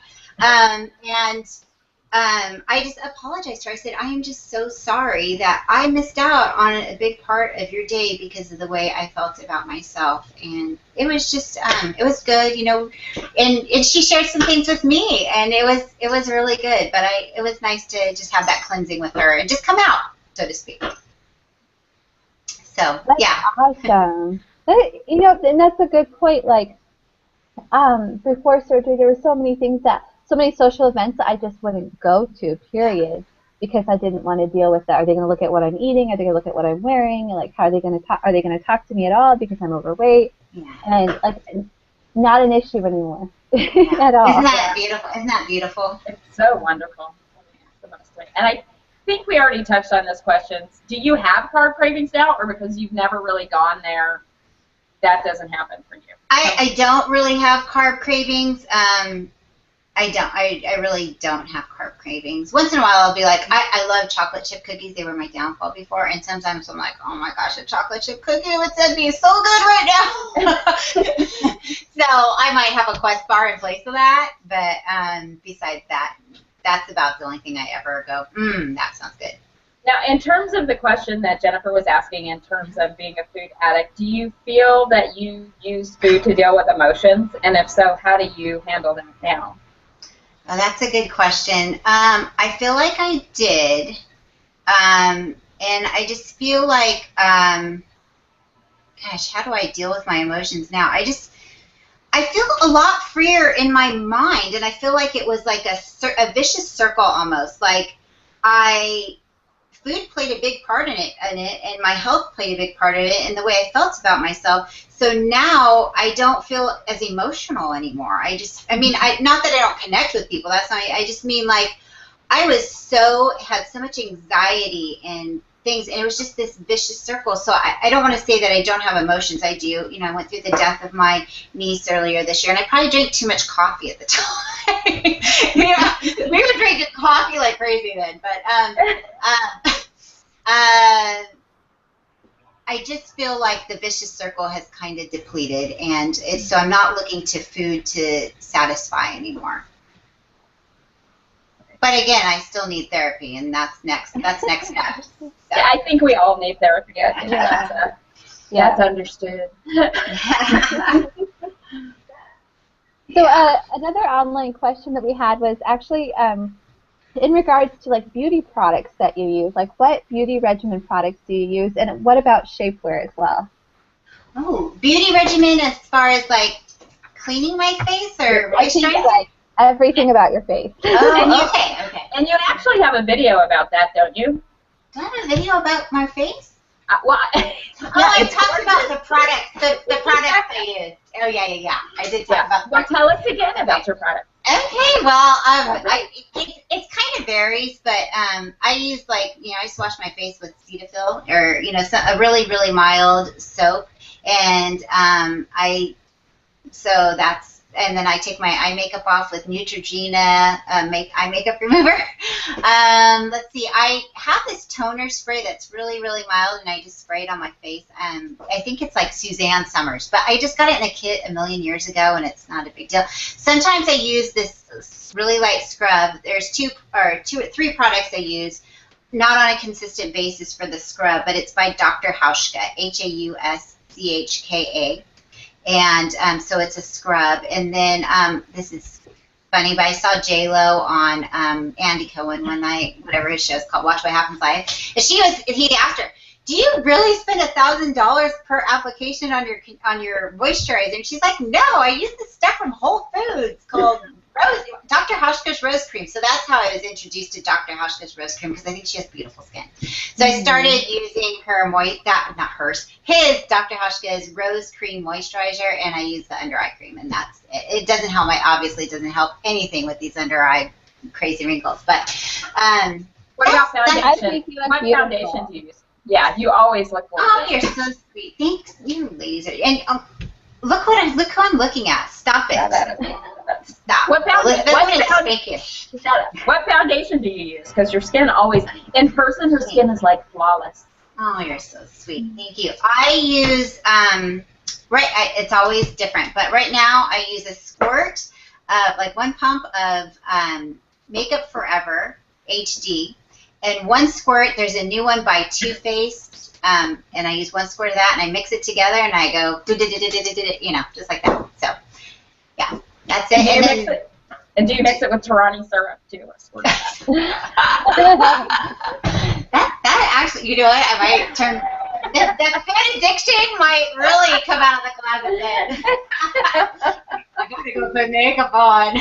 I just apologized to her. I said, "I am just so sorry that I missed out on a big part of your day because of the way I felt about myself." And it was just, it was good, you know. And she shared some things with me, and it was really good. But it was nice to just have that cleansing with her and just come out, so to speak. So That's yeah. Awesome. You know, and that's a good point. Like, before surgery, there were so many social events that I just wouldn't go to, period, because I didn't want to deal with that. Are they going to look at what I'm eating? Are they going to look at what I'm wearing? Like, how are they going to talk? Are they going to talk to me at all because I'm overweight? Yeah. And like, not an issue anymore at all. Isn't that beautiful? Isn't that beautiful? It's so wonderful. And I think we already touched on this question. Do you have carb cravings now, or because you've never really gone there, that doesn't happen for you? I don't really have carb cravings. I really don't have carb cravings. Once in a while, I'll be like, I love chocolate chip cookies. They were my downfall before. And sometimes I'm like, oh my gosh, a chocolate chip cookie would be so good right now. So I might have a Quest bar in place of that. But besides that, that's about the only thing I ever go, that sounds good. Now, in terms of the question that Jennifer was asking in terms of being a food addict, do you feel that you use food to deal with emotions? And if so, how do you handle that now? Well, that's a good question. I feel like I did. And I just feel like, gosh, how do I deal with my emotions now? I feel a lot freer in my mind, and I feel like it was like a vicious circle almost. Like food played a big part in it, and my health played a big part of it, and the way I felt about myself. So now I don't feel as emotional anymore. Not that I don't connect with people. That's not. I just mean like I had so much anxiety and things, and it was just this vicious circle. So I don't want to say that I don't have emotions. I do. You know, I went through the death of my niece earlier this year, and I probably drank too much coffee at the time. We were drinking coffee like crazy then. But I just feel like the vicious circle has kind of depleted, and so I'm not looking to food to satisfy anymore. But again, I still need therapy, and that's next step. So. Yeah, I think we all need therapy. I think that's understood. So another online question that we had was actually in regards to like beauty products that you use. Like, what beauty regimen products do you use, and what about shapewear as well? Oh, beauty regimen as far as like cleaning my face or moisturizing? Everything about your face. Oh, okay. And you actually have a video about that, don't you? Do I have a video about my face? I talked about the products I use. Oh, yeah. I did talk about the products. Well, tell us again about your product. Okay, well, it kind of varies, but I use I just wash my face with Cetaphil or, a really, really mild soap, and and then I take my eye makeup off with Neutrogena eye makeup remover. Let's see, I have this toner spray that's really, really mild, and I just spray it on my face. I think it's like Suzanne Summers, but I just got it in a kit a million years ago, and it's not a big deal. Sometimes I use this really light scrub. There's two or three products I use, not on a consistent basis for the scrub, but it's by Dr. Hauschka, Hauschka. And so it's a scrub. And then this is funny, but I saw J-Lo on Andy Cohen one night, whatever his show's called, Watch What Happens Live. And he asked her, do you really spend $1,000 per application on your moisturizer? And she's like, no, I use this stuff from Whole Foods called Dr. Hauschka's Rose Cream. So that's how I was introduced to Dr. Hauschka's Rose Cream, because I think she has beautiful skin. So I started using his Dr. Hauschka's Rose Cream Moisturizer, and I use the under eye cream, and that's it. It doesn't help. Obviously doesn't help anything with these under eye crazy wrinkles. But what about foundation? What foundation do you use? Yeah, you always look gorgeous. Oh, you're so sweet. Thanks, you ladies. And look who I'm looking at. Stop it. Stop. What foundation do you use? Because your skin always, in person, her skin is like flawless. Oh, you're so sweet. Thank you. I use, it's always different, but right now I use a squirt, like one pump of Makeup Forever HD, and one squirt, there's a new one by Too Faced, and I use one squirt of that, and I mix it together, and I go, just like that. So, yeah. That's it. And do you mix it with Tarani syrup too? that actually, you know what? I might turn. The food addiction might really come out of the closet then. I gotta go put makeup on.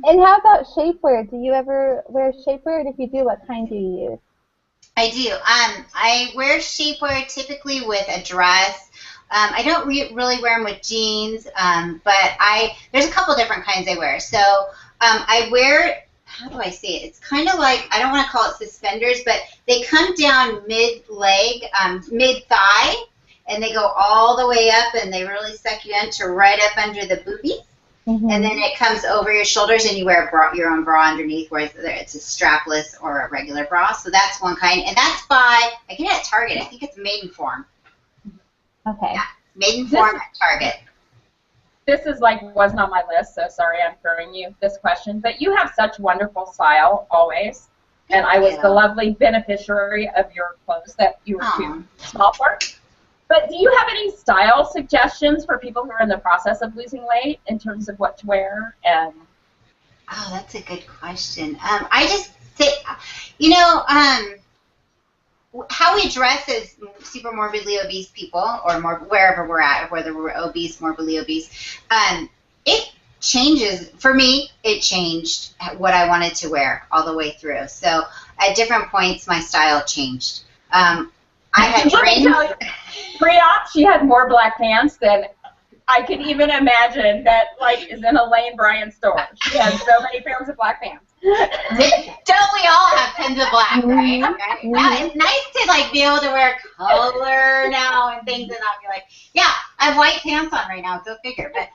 And how about shapewear? Do you ever wear shapewear? And if you do, what kind do you use? I do. I wear shapewear typically with a dress. I don't really wear them with jeans, but there's a couple different kinds I wear. So I wear, how do I say it? It's kind of like, I don't want to call it suspenders, but they come down mid-leg, mid-thigh, and they go all the way up, and they really suck you into right up under the boobies. Mm-hmm. And then it comes over your shoulders, and you wear your own bra underneath, where it's a strapless or a regular bra. So that's one kind, and that's I get it at Target. I think it's Maidenform. Okay. Yeah, Maidenform at Target. This wasn't on my list, so sorry I'm throwing you this question. But you have such wonderful style always. and I was the lovely beneficiary of your clothes that you were too small for. But do you have any style suggestions for people who are in the process of losing weight in terms of what to wear? And oh, that's a good question. I just say, you know, how we dress as super morbidly obese people, or wherever we're at, whether we're obese, morbidly obese, it changes. For me, it changed what I wanted to wear all the way through. So at different points, my style changed. I had dreams. Pre-op, she had more black pants than I could even imagine that, like, is in a Lane Bryant store. She has so many pairs of black pants. Don't we all have pins of black, right? Now, it's nice to, like, be able to wear color now and things, and I'll be like, yeah, I have white pants on right now, go figure. But,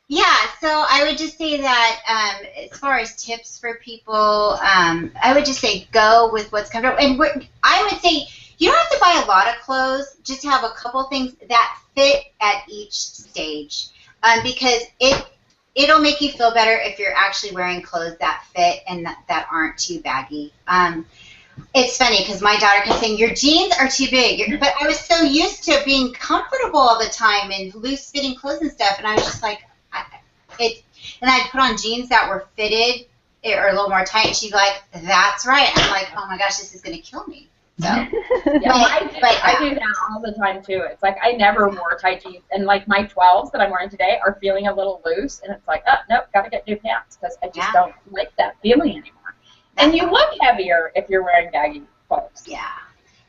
yeah, so I would just say that as far as tips for people, I would just say go with what's comfortable. And I would say you don't have to buy a lot of clothes, just have a couple things that fit at each stage, because it'll make you feel better if you're actually wearing clothes that fit and that aren't too baggy. It's funny because my daughter kept saying, your jeans are too big, but I was so used to being comfortable all the time and loose-fitting clothes and stuff, and I was just like, and I'd put on jeans that were fitted or a little more tight, and she'd be like, that's right. I'm like, oh my gosh, this is going to kill me. So, yeah, I do that all the time too. It's like I never wore tight jeans, and like my 12s that I'm wearing today are feeling a little loose, and it's like, oh nope, gotta get new pants because I just don't like that feeling anymore. And you look heavier if you're wearing baggy clothes. Yeah.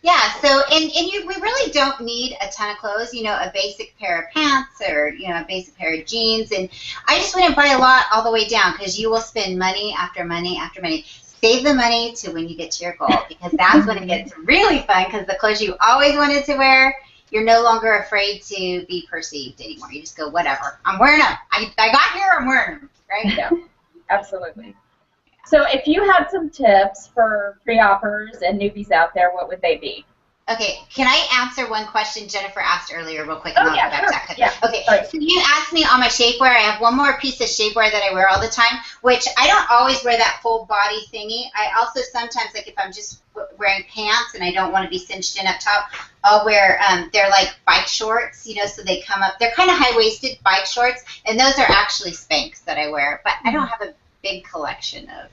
Yeah, so, we really don't need a ton of clothes, you know, a basic pair of pants or, you know, a basic pair of jeans. And I just wouldn't buy a lot all the way down because you will spend money after money after money. Save the money to when you get to your goal, because that's when it gets really fun, because the clothes you always wanted to wear, you're no longer afraid to be perceived anymore. You just go, whatever, I'm wearing them. I got here, I'm wearing them, right? Yeah, absolutely. So if you had some tips for pre-oppers and newbies out there, what would they be? Okay, can I answer one question Jennifer asked earlier real quick? Oh, yeah, sure. Yeah. Okay, so you asked me on my shapewear. I have one more piece of shapewear that I wear all the time, which I don't always wear that full body thingy. I also sometimes, like if I'm just wearing pants and I don't want to be cinched in up top, I'll wear, they're like bike shorts, you know, so they come up. They're kind of high-waisted bike shorts, and those are actually Spanx that I wear. But I don't have a big collection of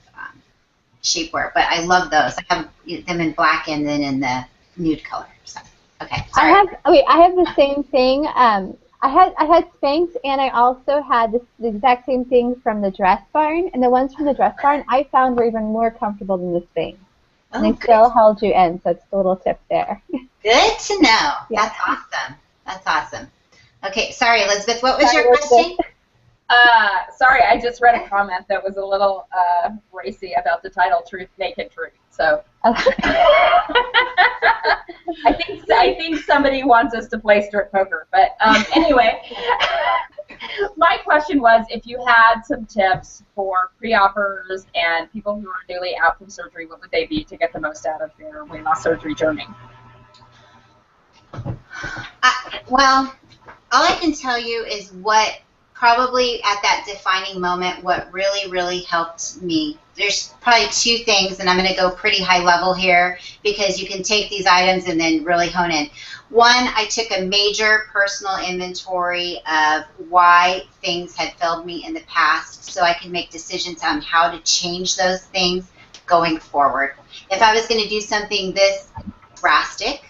shapewear, but I love those. I have them in black and then in the nude color. So, okay. Sorry. I have the same thing. I had Spanx, and I also had the exact same thing from the Dress Barn. And the ones from the Dress Barn I found were even more comfortable than the Spanx. And they still held you in, so it's a little tip there. Good to know. Yeah. That's awesome. That's awesome. Okay, sorry, Elizabeth. What was your question? Sorry, I just read a comment that was a little racy about the title "Truth, Naked Truth." So I think somebody wants us to play strip poker. But anyway, my question was, if you had some tips for pre-oppers and people who are newly out from surgery, what would they be to get the most out of their weight loss surgery journey? Well, all I can tell you is what probably at that defining moment, what really, really helped me. There's probably two things, and I'm going to go pretty high level here because you can take these items and then really hone in. One, I took a major personal inventory of why things had failed me in the past so I could make decisions on how to change those things going forward. If I was going to do something this drastic,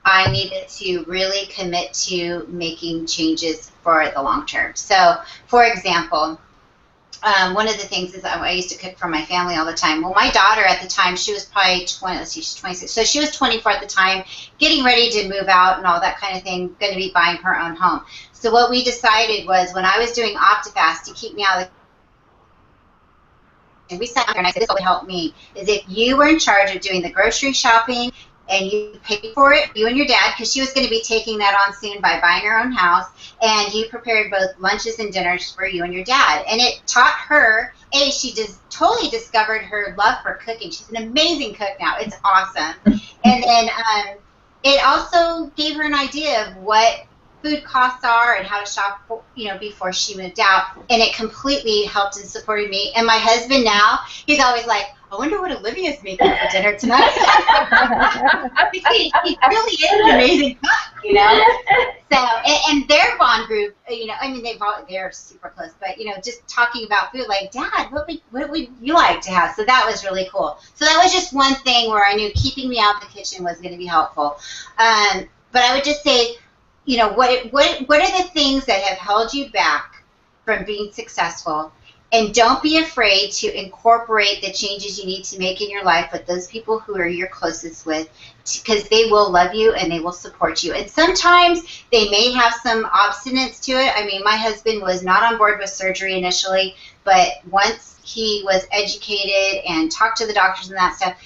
I needed to really commit to making changes for the long term. So, for example, one of the things is I used to cook for my family all the time. Well, my daughter at the time, she was probably 20, let's see, she's 26. So she was 24 at the time, getting ready to move out and all that kind of thing, going to be buying her own home. So what we decided was when I was doing OptiFast to keep me out of the and we sat down and I said, this would help me, is if you were in charge of doing the grocery shopping and you paid for it, you and your dad, because she was going to be taking that on soon by buying her own house, and you prepared both lunches and dinners for you and your dad. And it taught her, she just totally discovered her love for cooking. She's an amazing cook now. It's awesome. And then it also gave her an idea of what food costs are and how to shop, before she moved out. And it completely helped and supported me. And my husband now, he's always like, I wonder what Olivia's making for dinner tonight. He really is an amazing cook, you know. So, and their bond group, you know, I mean, they're super close, but, you know, just talking about food, like, Dad, what would you like to have? So that was really cool. So that was just one thing where I knew keeping me out of the kitchen was going to be helpful. But I would just say, you know, what are the things that have held you back from being successful? And don't be afraid to incorporate the changes you need to make in your life with those people who are your closest with, because they will love you and they will support you. And sometimes they may have some obstinance to it. I mean, my husband was not on board with surgery initially, but once he was educated and talked to the doctors and that stuff,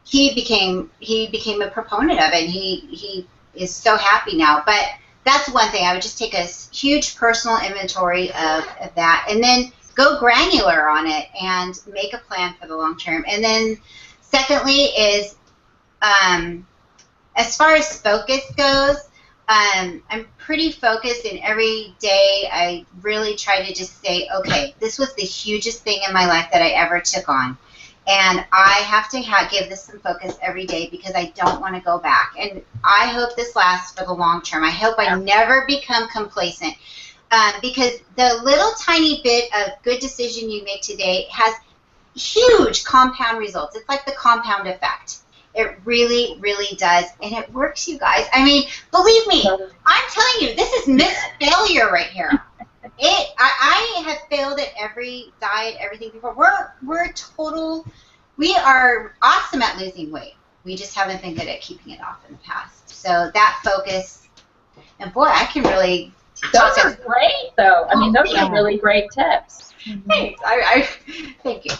he became a proponent of it. And he is so happy now. But that's one thing. I would just take a huge personal inventory of that, and then go granular on it and make a plan for the long term. And then secondly is, as far as focus goes, I'm pretty focused, and every day I really try to just say, okay, this was the hugest thing in my life that I ever took on. And I have to give this some focus every day because I don't want to go back. And I hope this lasts for the long term. I hope I never become complacent, because the little tiny bit of good decision you make today has huge compound results. It's like the compound effect. It really, really does. And it works, you guys. I mean, believe me, I'm telling you, this is missed failure right here. I have failed at every diet, everything before. We are awesome at losing weight. We just haven't been good at keeping it off in the past. So that focus, and boy, I can really. Those are great, though. I mean, those are really great tips. Thanks. Thank you.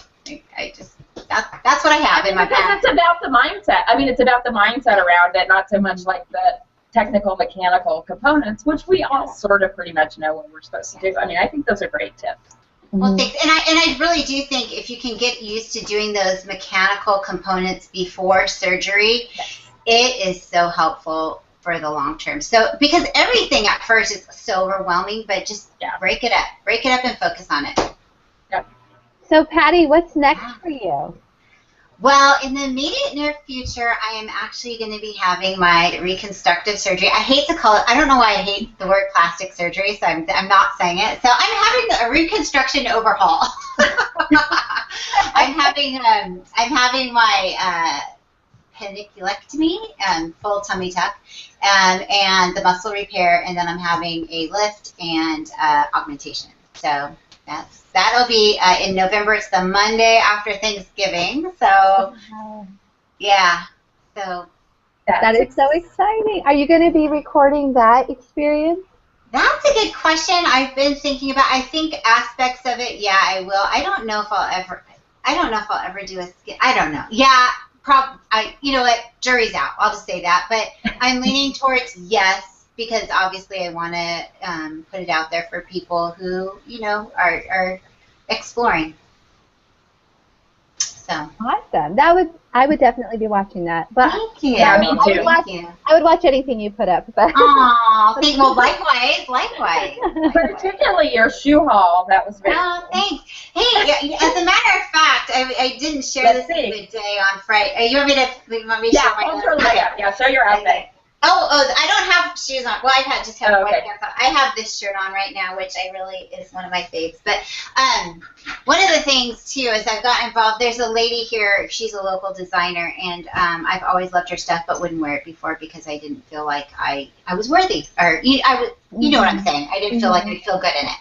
That's what I have in my past. It's about the mindset. I mean, it's about the mindset around it, not so much like the technical, mechanical components, which we all sort of pretty much know what we're supposed to do. I mean, I think those are great tips. Well, thanks. And I really do think if you can get used to doing those mechanical components before surgery, it is so helpful for the long term. So, because everything at first is so overwhelming, but just break it up and focus on it. Yep. So, Patty, what's next for you? Well, in the immediate near future, I am actually going to be having my reconstructive surgery. I hate to call it, I don't know why I hate the word plastic surgery, so I'm not saying it. So I'm having a reconstruction overhaul. I'm having my pediculectomy and full tummy tuck, and the muscle repair, and then I'm having a lift and augmentation. So that'll be in November. It's the Monday after Thanksgiving. So, yeah. So that is so exciting. Are you going to be recording that experience? That's a good question. I've been thinking about. I think aspects of it. Yeah, I will. I don't know if I'll ever do a skin. I don't know. Yeah. You know what? Jury's out. I'll just say that. But I'm leaning towards yes. Because obviously I want to put it out there for people who, you know, are exploring. So awesome. I would definitely be watching that. But thank you. Yeah, me too. I would watch anything you put up. But well, likewise. Particularly your shoe haul. That was very cool. Thanks. Hey, as a matter of fact, I didn't share this the day on Friday. You want me to show my outfit? Yeah, show your outfit. Oh, I don't have shoes on. Well, just have white pants on. I have this shirt on right now, which is one of my faves. But one of the things, too, is I've got involved. There's a lady here. She's a local designer, and I've always loved her stuff but wouldn't wear it before because I didn't feel like I was worthy. Or, you know what I'm saying. I didn't feel like I'd feel good in it.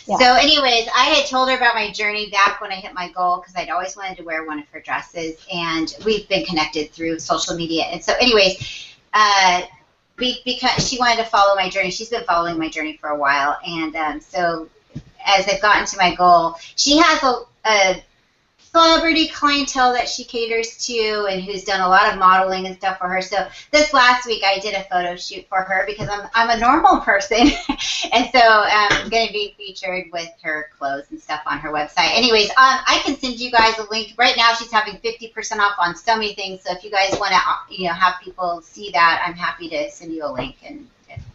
Yeah. So, anyways, I had told her about my journey back when I hit my goal because I'd always wanted to wear one of her dresses, and we've been connected through social media. And so, anyways, because she wanted to follow my journey. She's been following my journey for a while, and so as I've gotten to my goal, she has a celebrity clientele that she caters to and who's done a lot of modeling and stuff for her. So this last week I did a photo shoot for her because I'm a normal person, and so I'm going to be featured with her clothes and stuff on her website. Anyways, I can send you guys a link. Right now she's having 50% off on so many things, so if you guys want to have people see that, I'm happy to send you a link. And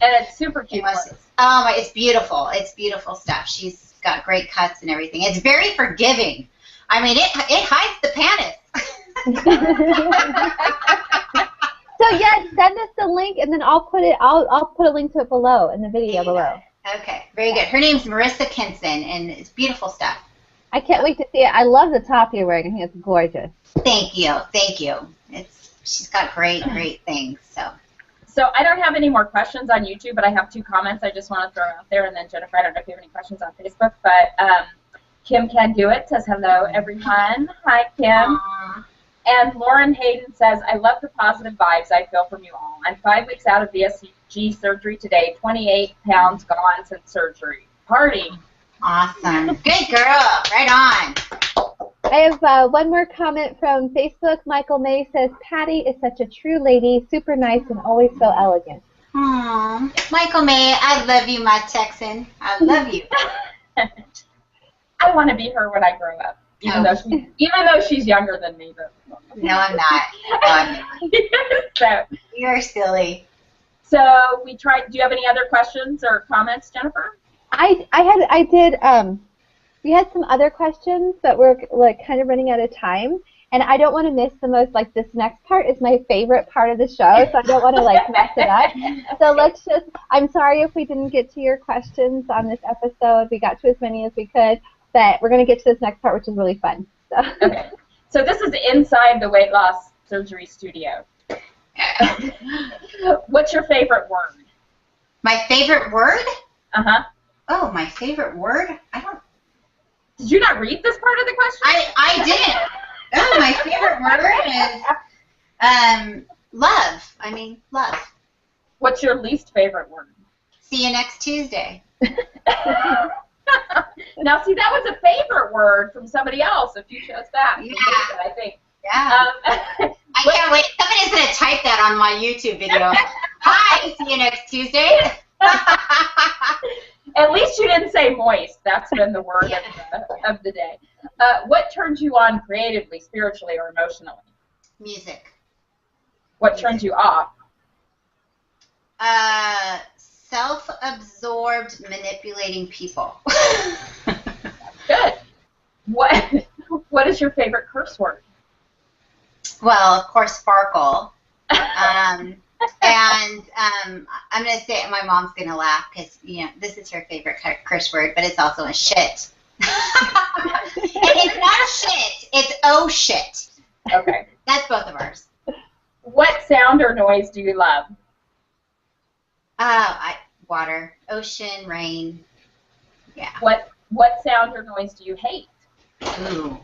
it's super cute. It's beautiful. It's beautiful stuff. She's got great cuts and everything. It's very forgiving. I mean, it hides the panties. So yeah, send us the link, and then I'll put a link to it below in the video below. Okay, very good. Her name's Marissa Kinson, and it's beautiful stuff. I can't wait to see it. I love the top you're wearing. I think it's gorgeous. Thank you, thank you. She's got great things. So I don't have any more questions on YouTube, but I have 2 comments I just want to throw out there, and then Jennifer, I don't know if you have any questions on Facebook, but Kim Can Do It says hello, everyone. Hi, Kim. Aww. And Lauren Hayden says, I love the positive vibes I feel from you all. I'm 5 weeks out of VSG surgery today, 28 pounds gone since surgery. Party. Awesome. Good girl. Right on. I have one more comment from Facebook. Michael May says, Patty is such a true lady, super nice, and always so elegant. Aww. Michael May, I love you, my Texan. I love you. I want to be her when I grow up, even though she's younger than me. But no, I'm not. No, I'm not. So, you're silly. So we tried. Do you have any other questions or comments, Jennifer? We had some other questions, but we're like kind of running out of time, and I don't want to miss the most. Like this next part is my favorite part of the show, so I don't want to like mess it up. So let's just. I'm sorry if we didn't get to your questions on this episode. We got to as many as we could, but we're gonna get to this next part, which is really fun. So. Okay. So this is inside the weight loss surgery studio. What's your favorite word? My favorite word? Uh-huh. Oh, my favorite word? I don't. Did you not read this part of the question? I didn't. Oh, my favorite word is love. I mean, love. What's your least favorite word? See you next Tuesday. Now, see, that was a favorite word from somebody else if you chose that. Yeah. I think. Yeah. I can't wait. Somebody's going to type that on my YouTube video. Hi, see you next Tuesday. At least you didn't say moist. That's been the word of the day. What turns you on creatively, spiritually, or emotionally? Music. What turns you off? Self-absorbed manipulating people. Good. What is your favorite curse word? Well, of course, sparkle. And I'm going to say, my mom's going to laugh because, you know, this is her favorite curse word, but it's also a shit. And it's not a shit, it's oh shit. Okay. That's both of ours. What sound or noise do you love? Water, ocean, rain. Yeah. What sound or noise do you hate? Ooh.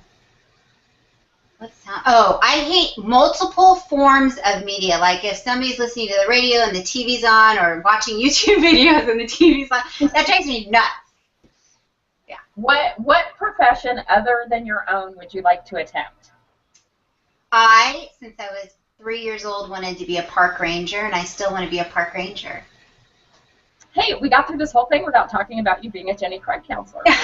What sound? Oh, I hate multiple forms of media. Like if somebody's listening to the radio and the TV's on, or watching YouTube videos and the TV's on, that drives me nuts. Yeah. What profession other than your own would you like to attempt? Since I was 3 years old, wanted to be a park ranger, and I still want to be a park ranger. Hey, we got through this whole thing without talking about you being a Jenny Craig counselor. that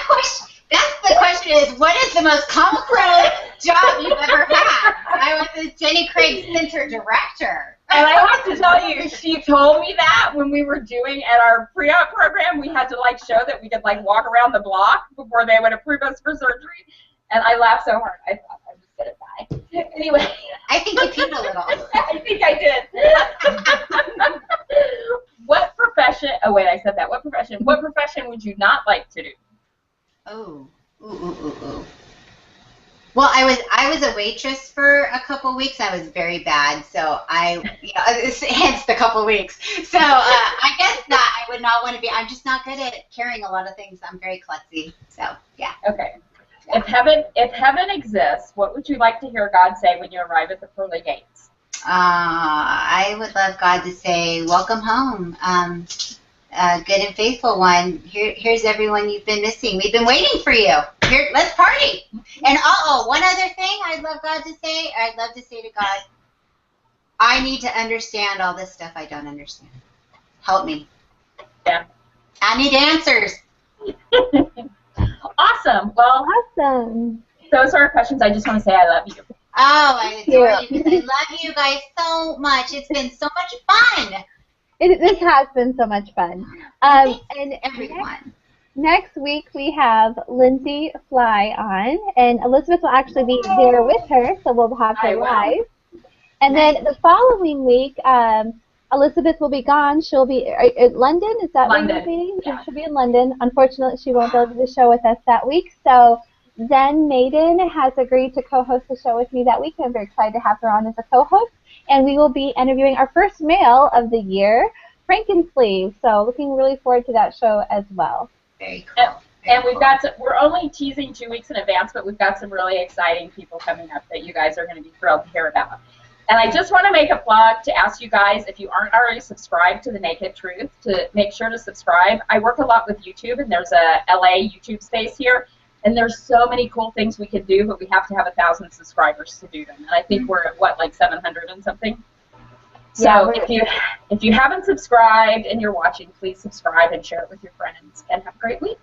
question. That's the question is, what is the most complicated job you've ever had? I was the Jenny Craig Center director. And I have to tell you, she told me that when we were doing at our pre-op program, we had to like show that we could like walk around the block before they would approve us for surgery. And I laughed so hard, I thought I was going to die. Anyway. I think you peed a little. I think I did. What profession, oh wait, I said that. What profession would you not like to do? Oh, ooh. Well, I was a waitress for a couple weeks. I was very bad, so hence the couple weeks. So I guess that I would not want to be. I'm just not good at carrying a lot of things. I'm very klutzy. So yeah. Okay. Yeah. If heaven exists, what would you like to hear God say when you arrive at the pearly gates? I would love God to say, "Welcome home. Good and faithful one. Here's everyone you've been missing. We've been waiting for you. Here, let's party." And one other thing I'd love to say to God, I need to understand all this stuff I don't understand. Help me. Yeah. I need answers. Awesome. Well, awesome. Those are our questions. I just want to say I love you. Oh, I adore you. I love you guys so much. It's been so much fun. This has been so much fun. And everyone. Next week we have Lindsay Fly on, and Elizabeth will actually be there with her, so we'll have her live. And then the following week, Elizabeth will be gone. She'll be in London. Is that where you'll be? Yeah. She'll be in London. Unfortunately, she won't be able to do the show with us that week. So Zen Maiden has agreed to co-host the show with me that week. I'm very excited to have her on as a co-host. And we will be interviewing our first male of the year, Frankensleeve. So looking really forward to that show as well. Very cool. And we've got some, we're only teasing 2 weeks in advance, but we've got some really exciting people coming up that you guys are going to be thrilled to hear about. And I just want to make a plug to ask you guys, if you aren't already subscribed to The Naked Truth, to make sure to subscribe. I work a lot with YouTube, and there's a LA YouTube space here, and there's so many cool things we can do, but we have to have 1,000 subscribers to do them. And I think we're at, what, like 700 and something? So if you haven't subscribed and you're watching, please subscribe and share it with your friends. And have a great week.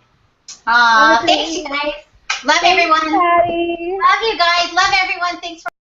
Thanks, you guys. Love everyone. Patty. Love you guys. Love everyone. Thanks for